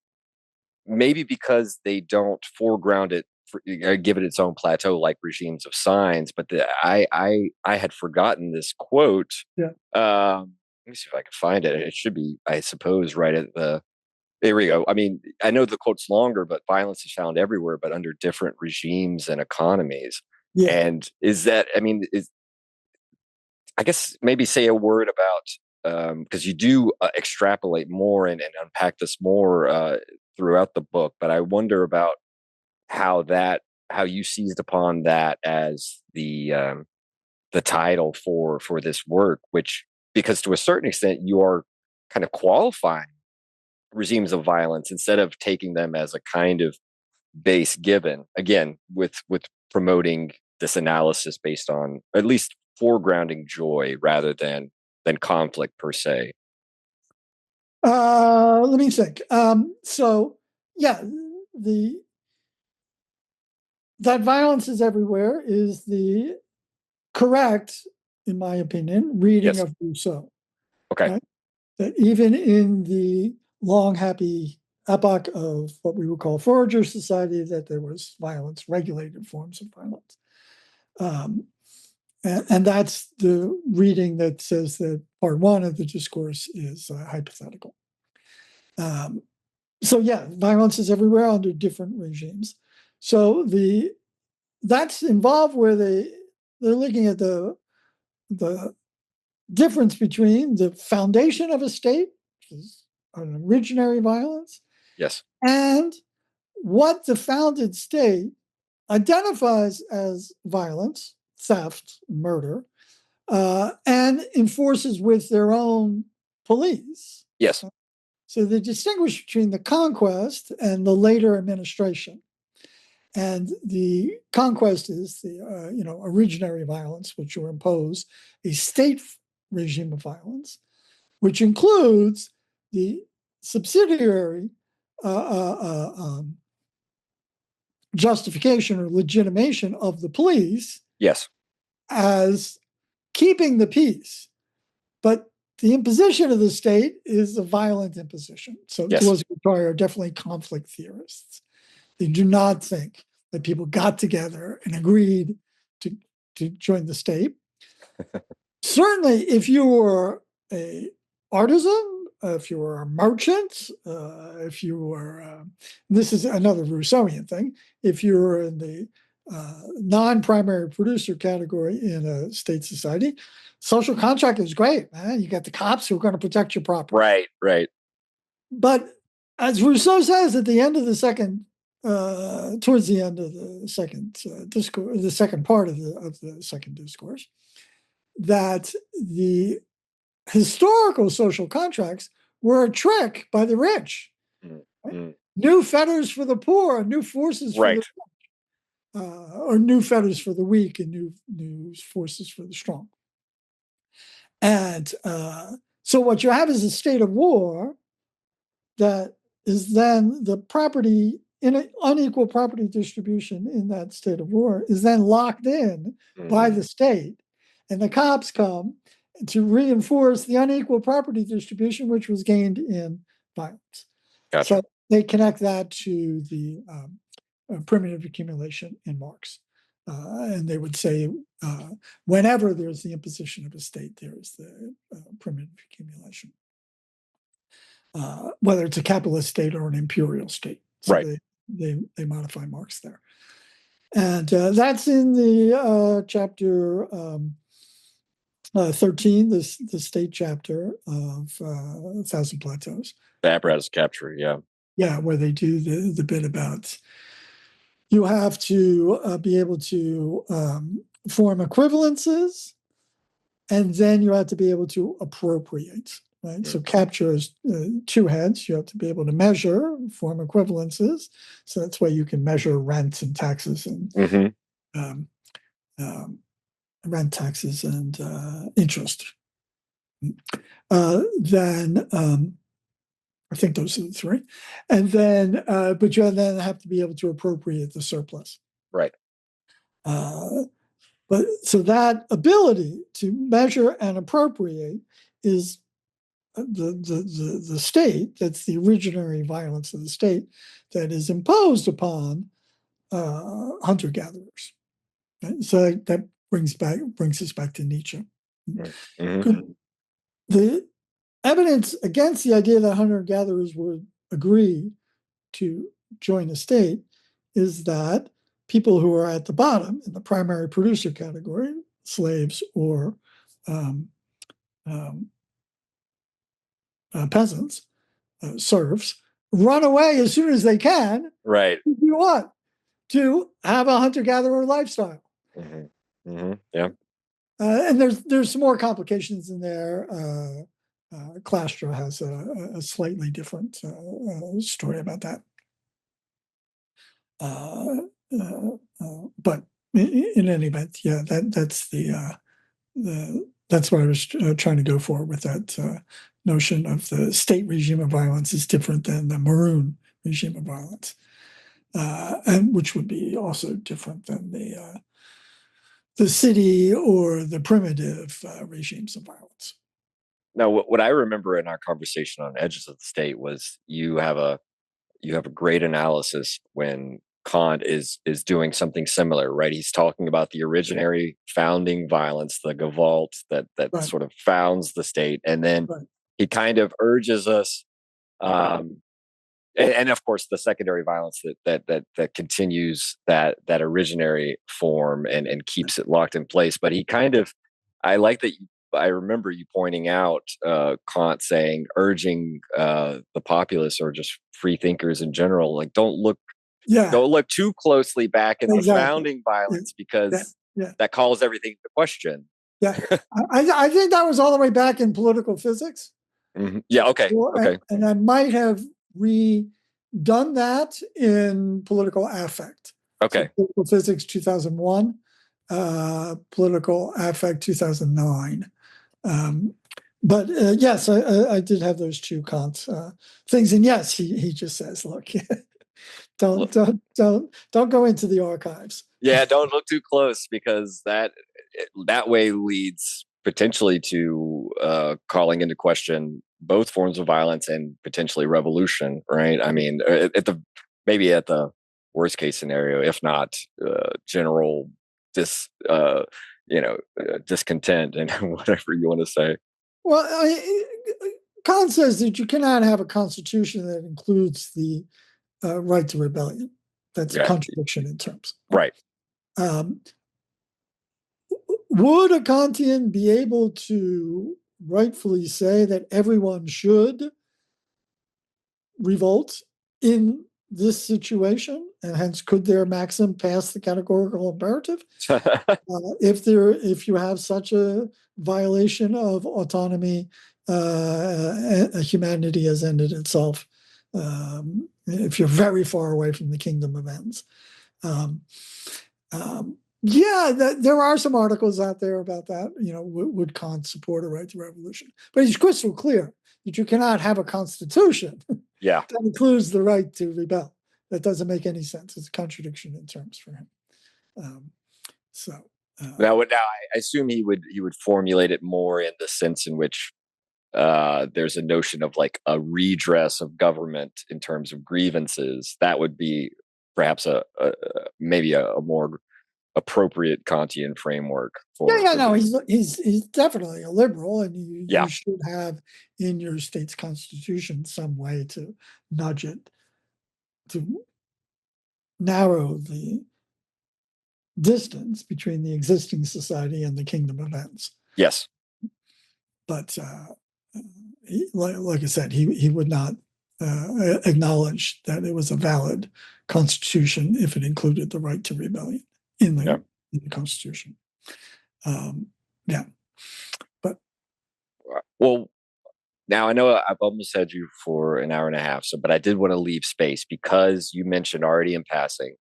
C: maybe because they don't foreground it give it its own plateau, like regimes of signs. But I had forgotten this quote.
D: Yeah.
C: Let me see if I can find it. It should be, I suppose, right at the. There we go. I mean, I know the quote's longer, but violence is found everywhere, but under different regimes and economies.
D: Yeah.
C: And is that? I mean, I guess maybe say a word about, because you do extrapolate more and unpack this more throughout the book. But I wonder about how you seized upon that as the title for this work, which, because to a certain extent you are kind of qualifying regimes of violence instead of taking them as a kind of base given, again with promoting this analysis based on at least foregrounding joy rather than conflict per se.
D: Let me think. So yeah, that violence is everywhere is the correct, in my opinion, reading of Rousseau.
C: Okay.
D: Right? That even in the long, happy epoch of what we would call forager society, that there was violence, regulated forms of violence. And that's the reading that says that part one of the discourse is hypothetical. So yeah, violence is everywhere under different regimes. So that's involved where they're looking at the difference between the foundation of a state, which is an originary violence,
C: Yes,
D: and what the founded state identifies as violence, theft, murder, and enforces with their own police.
C: yes.
D: So they distinguish between the conquest and the later administration. And the conquest is the originary violence, which will impose a state regime of violence, which includes the subsidiary justification or legitimation of the police.
C: Yes.
D: As keeping the peace. But the imposition of the state is a violent imposition. So Deleuze and Guattari are definitely conflict theorists. They do not think that people got together and agreed to join the state. Certainly, if you were an artisan, if you were a merchant, if you were, this is another Rousseauian thing, if you were in the non-primary producer category in a state society, social contract is great, man. You got the cops who are going to protect your property.
C: Right.
D: But as Rousseau says at the end of the second, towards the end of the second discourse, the second part of the second discourse, that the historical social contracts were a trick by the rich. Right? New fetters for the poor, new forces for the rich. Or new fetters for the weak and new forces for the strong. And so what you have is a state of war that is then the property, in an unequal property distribution in that state of war, is then locked in by the state. And the cops come to reinforce the unequal property distribution, which was gained in violence.
C: Gotcha.
D: So they connect that to the primitive accumulation in Marx. And they would say, whenever there's the imposition of a state, there is the primitive accumulation, whether it's a capitalist state or an imperial state. So
C: right.
D: They modify Marx there. And that's in the chapter 13, the state chapter of 1,000 Plateaus.
C: The apparatus capture, yeah.
D: Yeah, where they do the bit about you have to be able to form equivalences, and then you have to be able to appropriate, right? Mm-hmm. So capture is two heads. You have to be able to measure, form equivalences. So that's why you can measure rent and taxes and rent, taxes, and interest. Then I think those are the three. And then, but you then have to be able to appropriate the surplus.
C: Right.
D: But so that ability to measure and appropriate is the state. That's the originary violence of the state that is imposed upon hunter-gatherers. Right? So that brings us back to Nietzsche.
C: Mm-hmm.
D: The evidence against the idea that hunter-gatherers would agree to join a state is that people who are at the bottom in the primary producer category, slaves or peasants, serfs, run away as soon as they can.
C: Right.
D: To do what? To have a hunter-gatherer lifestyle.
C: Mm-hmm. Mm-hmm. Yeah.
D: And there's some more complications in there. Clastra has a slightly different story about that. But in any event, yeah, that's that's what I was trying to go for with that notion of the state regime of violence is different than the maroon regime of violence, and which would be also different than the city or the primitive regimes of violence.
C: Now, what I remember in our conversation on Edges of the State was you have a great analysis when Kant is doing something similar, right? He's talking about the originary founding violence, the Gewalt that
D: Right.
C: sort of founds the state, and then
D: Right.
C: he kind of urges us, and of course the secondary violence that continues that originary form and keeps it locked in place. But he kind of, I like that. I remember you pointing out Kant saying, urging the populace or just free thinkers in general, like don't look too closely back at the founding violence because that calls everything into question.
D: Yeah, I think that was all the way back in political physics.
C: Mm-hmm. Yeah. Okay. Okay.
D: And I might have redone that in political affect.
C: Okay.
D: So political physics 2001, political affect 2009. But yes, I did have those two Kant things, and yes, he just says, "Look, don't go into the archives."
C: Yeah, don't look too close because that way leads potentially to calling into question both forms of violence and potentially revolution. Right? I mean, at the worst case scenario, if not general discontent and whatever you want to say.
D: Well, Kant says that you cannot have a constitution that includes the right to rebellion. That's a contradiction in terms.
C: Right.
D: Would a Kantian be able to rightfully say that everyone should revolt in this situation, and hence could their maxim pass the categorical imperative? If you have such a violation of autonomy, humanity has ended itself. If you're very far away from the kingdom of ends. There are some articles out there about that. Would Kant support a right to revolution? But he's crystal clear that you cannot have a constitution that includes the right to rebel. That doesn't make any sense. It's a contradiction in terms for him.
C: Now I assume he would formulate it more in the sense in which there's a notion of like a redress of government in terms of grievances. That would be perhaps maybe a more appropriate Kantian framework for.
D: He's definitely a liberal, and you should have in your state's constitution some way to nudge it to narrow the distance between the existing society and the kingdom of ends.
C: Yes,
D: but like I said, he would not acknowledge that it was a valid constitution if it included the right to rebellion in the Constitution. But
C: well, now I know I've almost had you for an hour and a half, but I did want to leave space because you mentioned already in passing,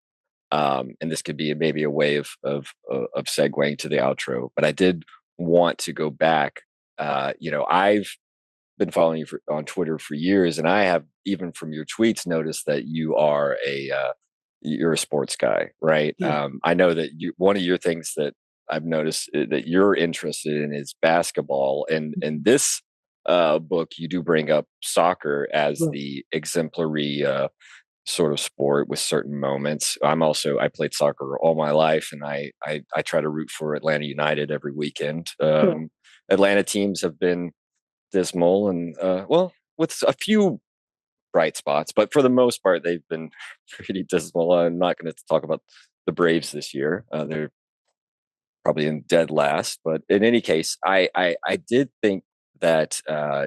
C: and this could be maybe a way of segueing to the outro. But I did want to go back. I've been following you on Twitter for years, and I have, even from your tweets, noticed that you are you're a sports guy, right?
D: Yeah.
C: I know that one of your things that I've noticed that you're interested in is basketball, and in this book you do bring up soccer as the exemplary sort of sport with certain moments. I played soccer all my life, and I try to root for Atlanta United every weekend.
D: Sure.
C: Atlanta teams have been dismal, and well, with a few bright spots, but for the most part, they've been pretty dismal. I'm not going to talk about the Braves this year. They're probably in dead last, but in any case, I did think that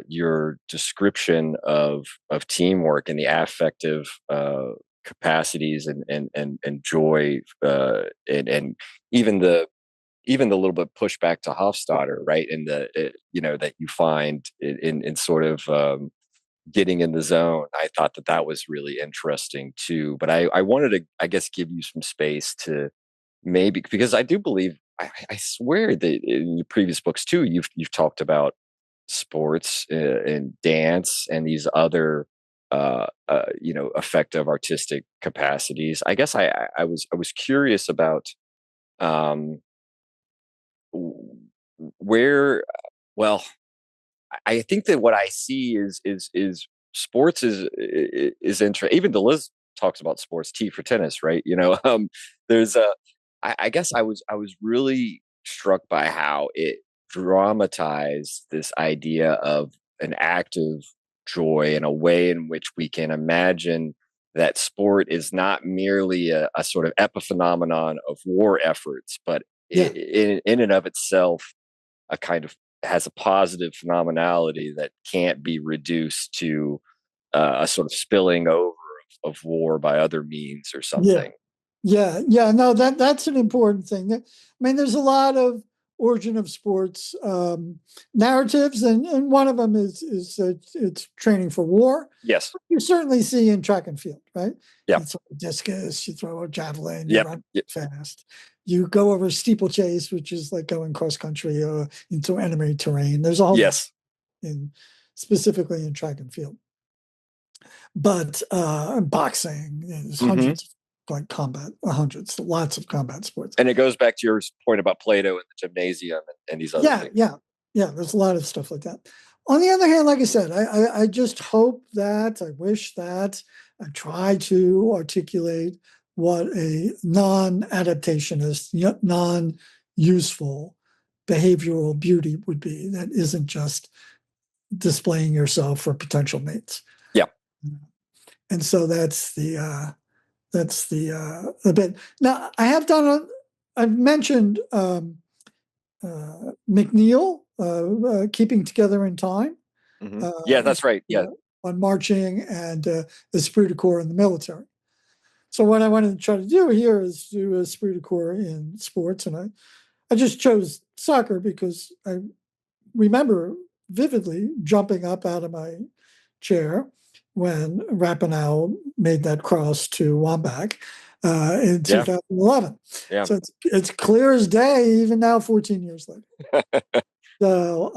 C: your description of teamwork and the affective capacities and joy and even the little bit pushback to Hofstadter, right? And that you find in sort of getting in the zone. I thought that was really interesting too. But I wanted to, I guess, give you some space to maybe, because I do believe, I swear that in your previous books too, you've talked about sports and dance and these other effective artistic capacities. I guess I was curious about um where, well, I think that what I see is sports is interesting. Even Liz talks about sports, T for tennis, right? There's a. I guess I was really struck by how it dramatized this idea of an active joy and a way in which we can imagine that sport is not merely a sort of epiphenomenon of war efforts, but
D: Yeah.
C: in and of itself, a kind of has a positive phenomenality that can't be reduced to a sort of spilling over of war by other means or
D: Yeah.
C: something.
D: Yeah. No, that's an important thing. I mean, there's a lot of origin of sports narratives, and one of them is it's training for war.
C: Yes.
D: You certainly see in track and field, right?
C: Yeah.
D: You throw a discus, you throw a javelin, you
C: Yep.
D: run fast. You go over steeplechase, which is like going cross country into enemy terrain. There's a whole
C: Yes.
D: specifically in track and field. But boxing, there's
C: Mhm.
D: hundreds of lots of combat sports.
C: And it goes back to your point about Plato and the gymnasium and these other things.
D: Yeah. There's a lot of stuff like that. On the other hand, like I said, I just hope that, I wish that I try to articulate what a non-adaptationist, non-useful behavioral beauty would be that isn't just displaying yourself for potential mates.
C: Yeah.
D: And so that's the bit. Now I've mentioned McNeil, Keeping Together in Time.
C: Mm-hmm. Yeah, that's right. Yeah.
D: On marching and esprit de corps in the military. So what I wanted to try to do here is do esprit de corps in sports, and I just chose soccer because I remember vividly jumping up out of my chair when Rapinoe made that cross to Wambach in 2011.
C: Yeah.
D: So it's clear as day, even now, 14 years later. So,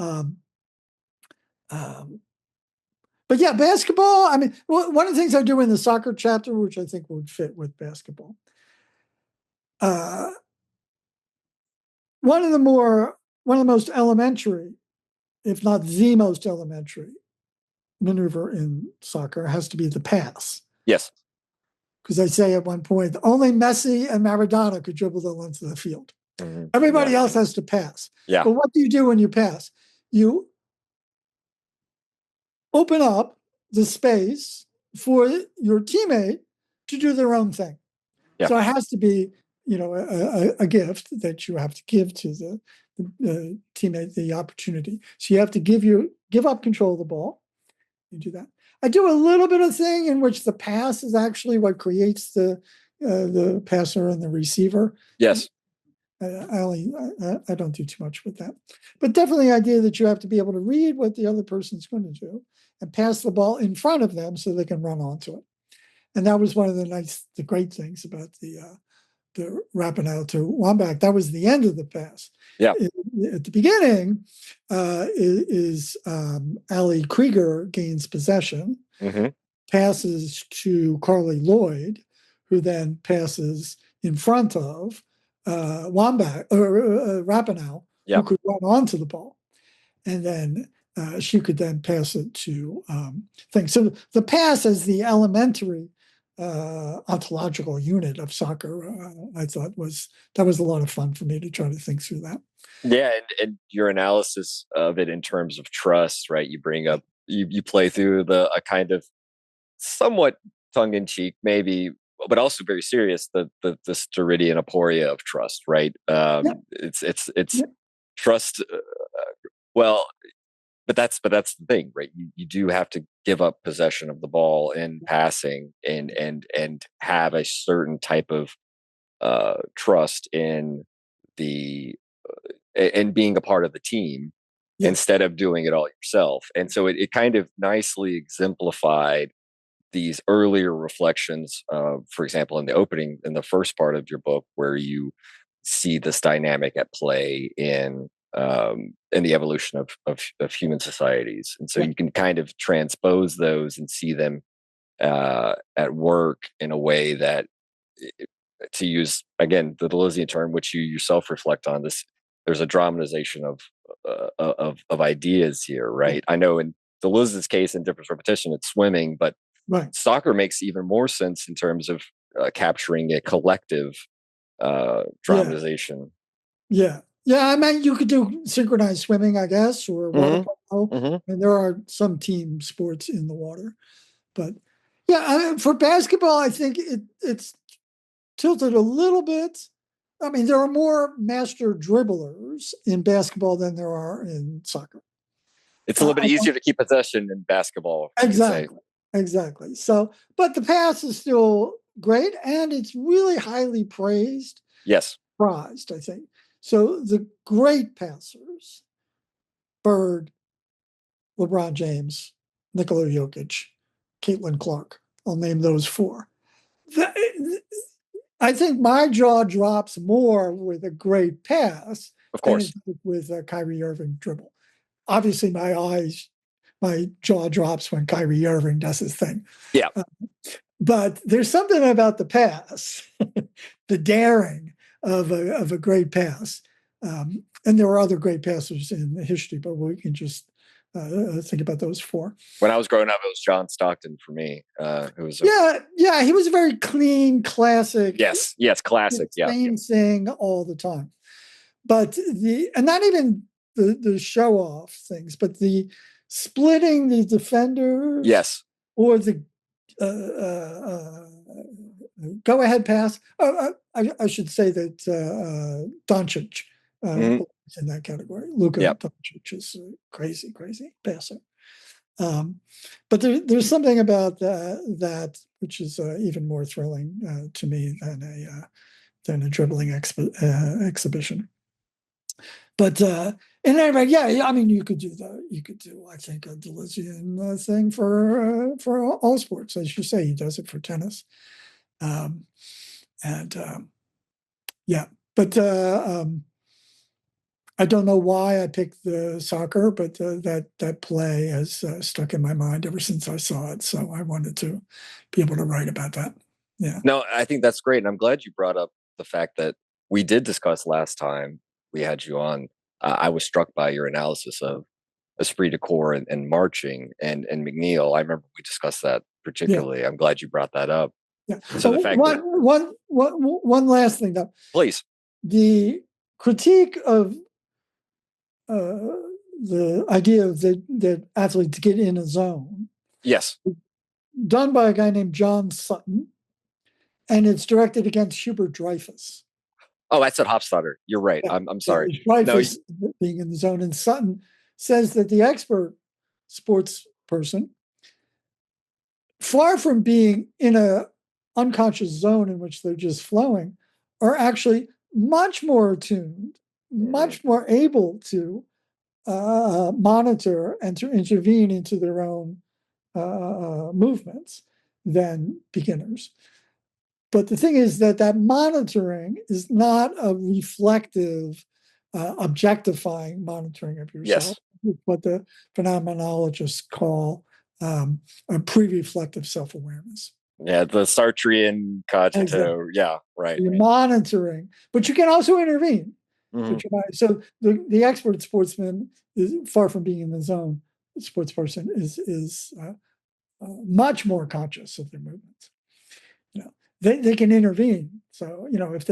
D: but yeah, basketball. I mean, one of the things I do in the soccer chapter, which I think would fit with basketball, one of the most elementary, if not the most elementary maneuver in soccer has to be the pass.
C: Yes.
D: Because I say at one point, only Messi and Maradona could dribble the length of the field. Mm-hmm. Everybody else has to pass.
C: Yeah.
D: But what do you do when you pass? You open up the space for your teammate to do their own thing. Yeah. So it has to be, a gift that you have to give to the teammate the opportunity. So you have to give up control of the ball. You do that. I do a little bit of thing in which the pass is actually what creates the passer and the receiver.
C: Yes.
D: I don't do too much with that, but definitely the idea that you have to be able to read what the other person's going to do and pass the ball in front of them so they can run onto it. And that was one of the great things about the Rapinoe to Wambach. That was the end of the pass.
C: Yeah.
D: At the beginning, Ali Krieger gains possession, mm-hmm. passes to Carly Lloyd, who then passes in front of Wambach or Rapinoe, who could run onto the ball, and then she could then pass it to things. So the pass is the elementary ontological unit of soccer, I thought that was a lot of fun for me to try to think through that.
C: Yeah, and your analysis of it in terms of trust, right? You bring up you play through a kind of somewhat tongue in cheek, maybe, but also very serious the sterity and aporia of trust, right? It's
D: Yeah.
C: trust. Well, but that's the thing, right? You do have to give up possession of the ball in passing and have a certain type of trust in the and being a part of the team
D: Yeah.
C: instead of doing it all yourself. And so it kind of nicely exemplified these earlier reflections, for example, in the first part of your book, where you see this dynamic at play in the evolution of human societies. And so
D: Yeah.
C: you can kind of transpose those and see them at work in a way that, to use again the Deleuzian term, which you yourself reflect on, there's a dramatization of ideas here, right? I know in Deleuze's case, in Difference Repetition, it's swimming, but
D: Right.
C: soccer makes even more sense in terms of capturing a collective dramatization.
D: Yeah. Yeah. I mean, you could do synchronized swimming, I guess, or water polo.
C: Mm-hmm.
D: And there are some team sports in the water. But yeah, I mean, for basketball, I think it's tilted a little bit. I mean, there are more master dribblers in basketball than there are in soccer.
C: It's a little bit easier to keep possession in basketball.
D: Exactly. So, but the pass is still great, and it's really highly praised.
C: Yes.
D: Prized, I think. So the great passers, Bird, LeBron James, Nikola Jokic, Caitlin Clark, I'll name those four. I think my jaw drops more with a great pass
C: Of course.
D: than with a Kyrie Irving dribble. Obviously, my jaw drops when Kyrie Irving does his thing.
C: Yeah.
D: But there's something about the pass, the daring of a great pass. And there are other great passers in the history, but we can just think about those four.
C: When I was growing up, it was John Stockton for me. Who was
D: he was a very clean, classic.
C: Yes, classic.
D: Same thing all the time. But and not even the show off things, but the splitting the defenders.
C: Yes.
D: Or the go ahead pass. I should say that Doncic is in that category. Luka Doncic is a crazy passer. But there's something about that which is even more thrilling to me than a dribbling exhibition. But anyway, I mean, you could do, I think, a Deleuzian thing for all sports, as you say. He does it for tennis, But I don't know why I picked the soccer, but that play has stuck in my mind ever since I saw it. So I wanted to be able to write about that. Yeah.
C: No, I think that's great, and I'm glad you brought up the fact that we did discuss last time we had you on. I was struck by your analysis of esprit de corps and marching and McNeil. I remember we discussed that particularly. Yeah. I'm glad you brought that up.
D: Yeah. So the fact one last thing though,
C: please.
D: The critique of the idea that athletes get in a zone.
C: Yes.
D: Done by a guy named John Sutton, and it's directed against Hubert Dreyfus.
C: Oh, I said Hofstadter. You're right. Yeah. I'm sorry.
D: Dreyfus being in the zone, and Sutton says that the expert sports person, far from being in a unconscious zone in which they're just flowing, are actually much more attuned, much more able to monitor and to intervene into their own movements than beginners. But the thing is that monitoring is not a reflective, objectifying monitoring of yourself.
C: Yes.
D: What the phenomenologists call a pre-reflective self-awareness.
C: Yeah, the Sartrean cogito. Exactly. Yeah, right.
D: You're monitoring, but you can also intervene.
C: Mm-hmm.
D: So the expert sportsman is far from being in the zone. The sports person is much more conscious of their movements. They can intervene. So, if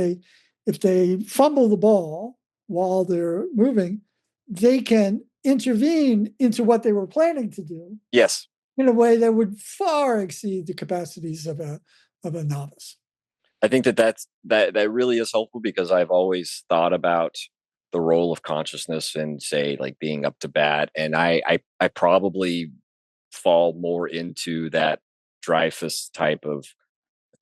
D: they fumble the ball while they're moving, they can intervene into what they were planning to do.
C: Yes.
D: In a way that would far exceed the capacities of a novice.
C: I think that really is helpful, because I've always thought about the role of consciousness in, say, like being up to bat, and I probably fall more into that Dreyfus type of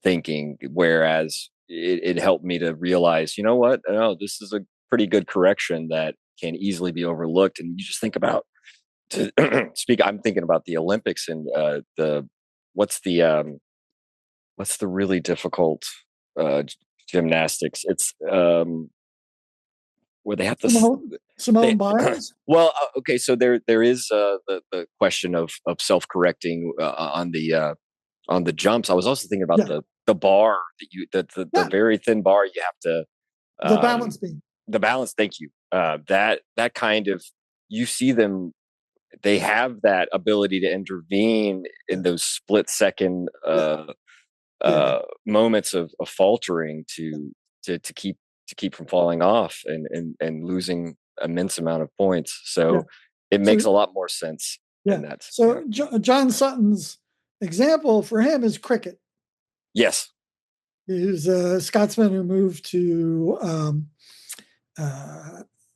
C: thinking, whereas it helped me to realize, you know what, no, this is a pretty good correction that can easily be overlooked. And you just think about, to I'm thinking about the Olympics and what's the really difficult gymnastics? It's where they have to
D: Simone Biles.
C: Well, okay, so there is the question of self-correcting on the jumps. I was also thinking about the bar that the very thin bar you have to
D: the balance beam.
C: The balance. Thank you. That kind of, you see them. They have that ability to intervene in those split second moments of faltering to keep from falling off and losing immense amount of points. So it makes a lot more sense.
D: Yeah.
C: In that.
D: So John Sutton's example for him is cricket.
C: Yes.
D: He's a Scotsman who moved to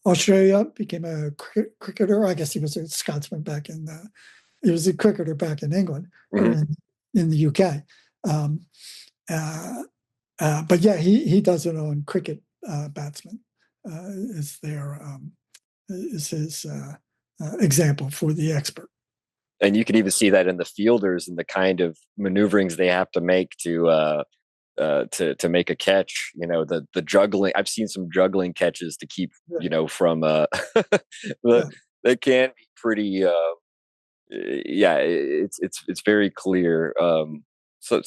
D: Australia, became a cricketer. I guess he was a Scotsman back he was a cricketer back in England, or in the UK. But yeah, he does it on cricket batsmen. Is his example for the expert.
C: And you can even see that in the fielders and the kind of maneuverings they have to make to make a catch. The juggling. I've seen some juggling catches to keep from they can be pretty. It's very clear. So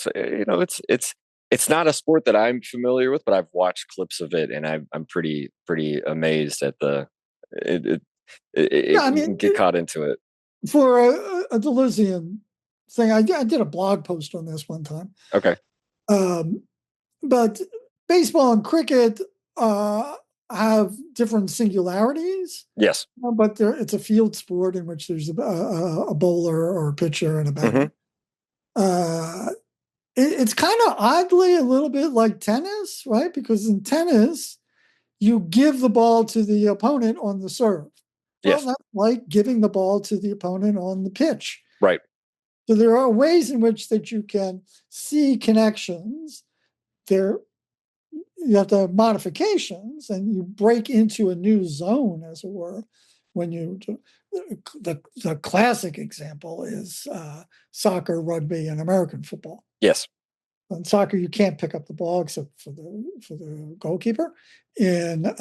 C: it's not a sport that I'm familiar with, but I've watched clips of it, and I'm pretty amazed at you can get caught into it.
D: For a Deleuzian thing, I did a blog post on this one time.
C: Okay.
D: But baseball and cricket have different singularities.
C: Yes.
D: But it's a field sport in which there's a bowler or a pitcher and a batter. It's kind of oddly a little bit like tennis, right? Because in tennis, you give the ball to the opponent on the serve. Well,
C: yes.
D: That's like giving the ball to the opponent on the pitch.
C: Right.
D: So there are ways in which that you can see connections. You have to have modifications, and you break into a new zone, as it were, when the classic example is soccer, rugby, and American football.
C: Yes.
D: In soccer, you can't pick up the ball except for the goalkeeper. In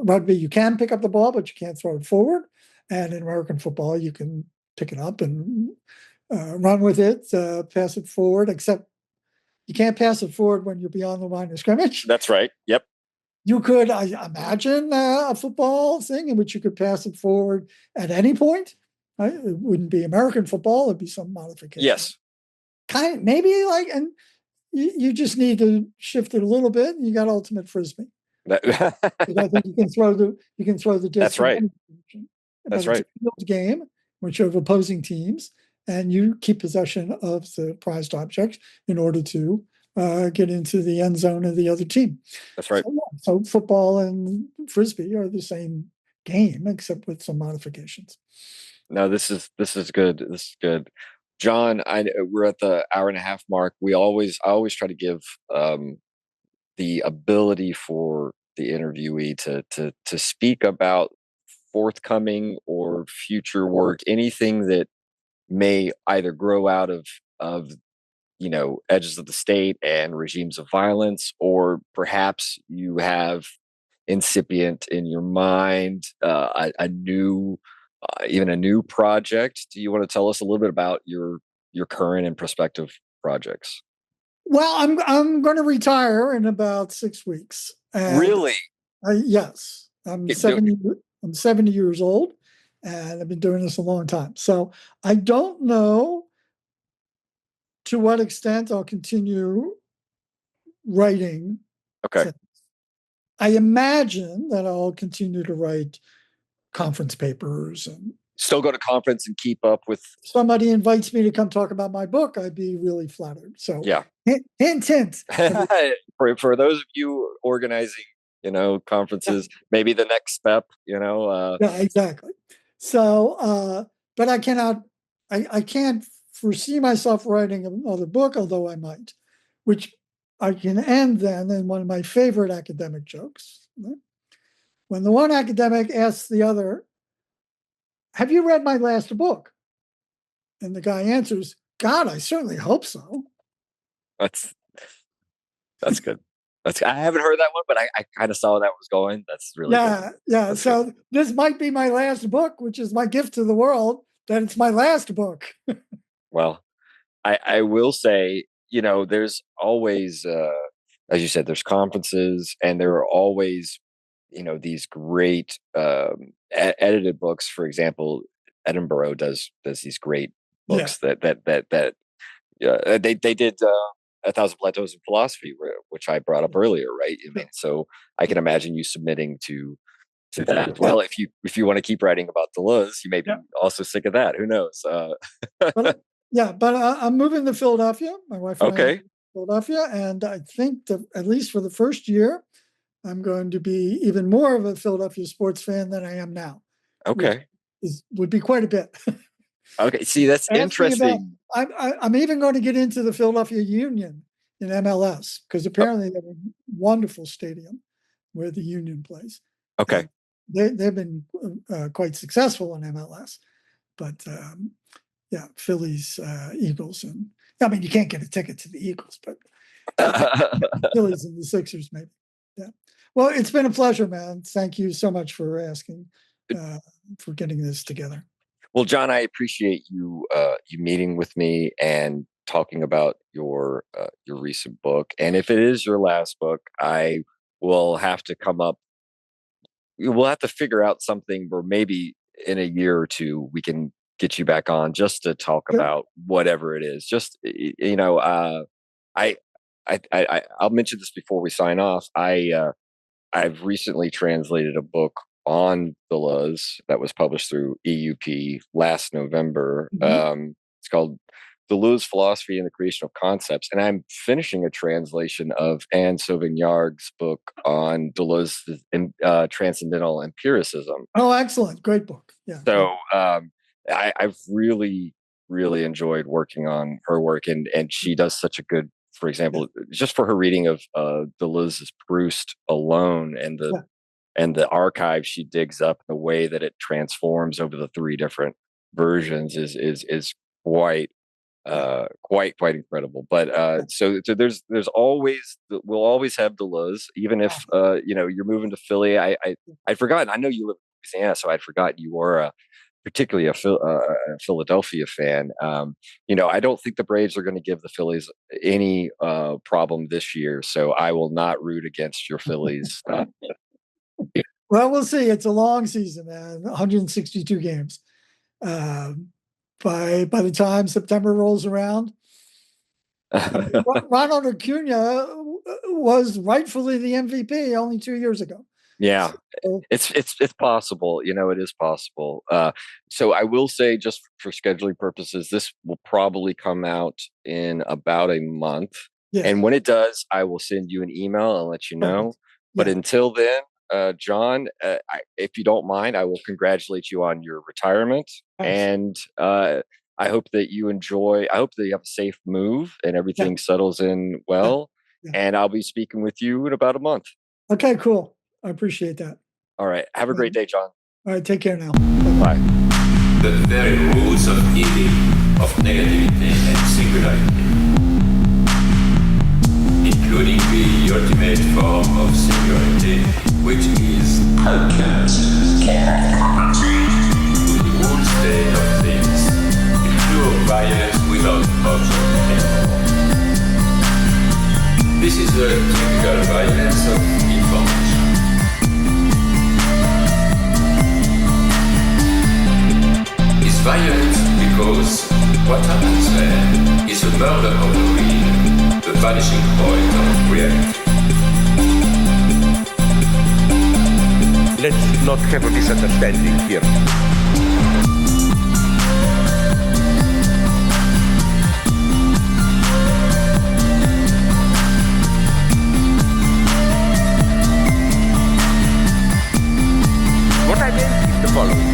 D: rugby, you can pick up the ball, but you can't throw it forward. And in American football, you can pick it up and run with it, pass it forward, except you can't pass it forward when you're beyond the line of scrimmage.
C: That's right. Yep.
D: You could imagine a football thing in which you could pass it forward at any point. Right? It wouldn't be American football. It'd be some modification.
C: Yes.
D: Maybe and you just need to shift it a little bit, and you got ultimate frisbee. I think you can throw the disc.
C: That's right. That's right.
D: It's a field game, which you have opposing teams, and you keep possession of the prized object in order to get into the end zone of the other team.
C: That's right.
D: So football and frisbee are the same game, except with some modifications.
C: No, this is good. This is good. John, we're at the hour and a half mark. I always try to give the ability for the interviewee to speak about forthcoming or future work, anything that may either grow out of edges of the state and regimes of violence, or perhaps you have incipient in your mind a new project. Do you want to tell us a little bit about your current and prospective projects?
D: Well, I'm going to retire in about 6 weeks.
C: Really?
D: Yes. I'm 70 years old, and I've been doing this a long time. So I don't know to what extent I'll continue writing.
C: Okay.
D: Since. I imagine that I'll continue to write conference papers, and
C: Still go to conference and keep up with.
D: somebody invites me to come talk about my book, I'd be really flattered. So
C: Yeah.
D: hint.
C: For those of you organizing, conferences, maybe the next step,
D: Yeah, exactly. So, but I can't foresee myself writing another book, although I might, which I can end then in one of my favorite academic jokes. When the one academic asks the other, "Have you read my last book?" And the guy answers, "God, I certainly hope so."
C: That's good. I haven't heard that one, but I kind of saw where that was going. That's really good.
D: Yeah.
C: That's
D: So
C: good.
D: this might be my last book, which is my gift to the world, that it's my last book.
C: Well, I will say, there's always, as you said, there's conferences, and there are always, these great edited books. For example, Edinburgh does these great books that they did. 1,000 Plateaus in Philosophy, which I brought up earlier, right? I mean, so I can imagine you submitting to that. Well, if you want to keep writing about Deleuze, you may be also sick of that. Who knows?
D: But I'm moving to Philadelphia. My wife and I
C: Okay.
D: are in Philadelphia, and I think that at least for the first year, I'm going to be even more of a Philadelphia sports fan than I am now.
C: Okay.
D: Would be quite a bit.
C: Okay. See, that's interesting.
D: I'm even going to get into the Philadelphia Union in MLS, because apparently they have a wonderful stadium where the Union plays.
C: Okay.
D: And they've been quite successful in MLS, but Phillies, Eagles, and I mean, you can't get a ticket to the Eagles, but Phillies and the Sixers maybe. Yeah. Well, it's been a pleasure, man. Thank you so much for asking, for getting this together.
C: Well, John, I appreciate you meeting with me and talking about your recent book. And if it is your last book, I will have to come up. We'll have to figure out something where maybe in a year or two we can get you back on just to talk about whatever it is. Just I'll mention this before we sign off. I've recently translated a book on Deleuze that was published through EUP last November.
D: Mm-hmm.
C: It's called Deleuze Philosophy and the Creation of Concepts. And I'm finishing a translation of Anne Sauvignargue's book on Deleuze's transcendental empiricism.
D: Oh, excellent. Great book. Yeah.
C: So I've really, really enjoyed working on her work. And she does such a good, for example, just for her reading of Deleuze's Proust alone, and the archive she digs up, the way that it transforms over the three different versions is quite incredible. But so there's always, we'll always have Deleuze, even if you're moving to Philly. I'd forgotten. I know you live in Louisiana, so I'd forgotten you were particularly a Philadelphia fan. I don't think the Braves are going to give the Phillies any problem this year, so I will not root against your Phillies.
D: Well, we'll see. It's a long season, man. 162 games. By the time September rolls around, Ronald Acuna was rightfully the MVP only 2 years ago.
C: Yeah, it's possible. It is possible. So I will say, just for scheduling purposes, this will probably come out in about a month.
D: Yeah.
C: And when it does, I will send you an email and let you know. But until then, John, if you don't mind, I will congratulate you on your retirement. Thanks. And I hope that you enjoy. I hope that you have a safe move and everything settles in well. Yeah. And I'll be speaking with you in about a month.
D: Okay, cool. I appreciate that.
C: All right. Have a great day, John.
D: All right. Take care now.
C: Bye.
A: The very roots of evil, of negativity and singularity, including the ultimate form of singularity, which is podcast. To the whole state of things, the pure violence without object anymore. This is the typical violence of information. It's violent because what happens there is a murder of the real, the the vanishing point of reality.
B: Let's not have a misunderstanding here. What I meant is the following.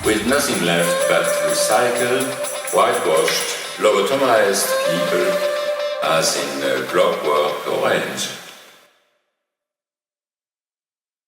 A: With nothing left but recycled, whitewashed, lobotomized people as in Clockwork Orange.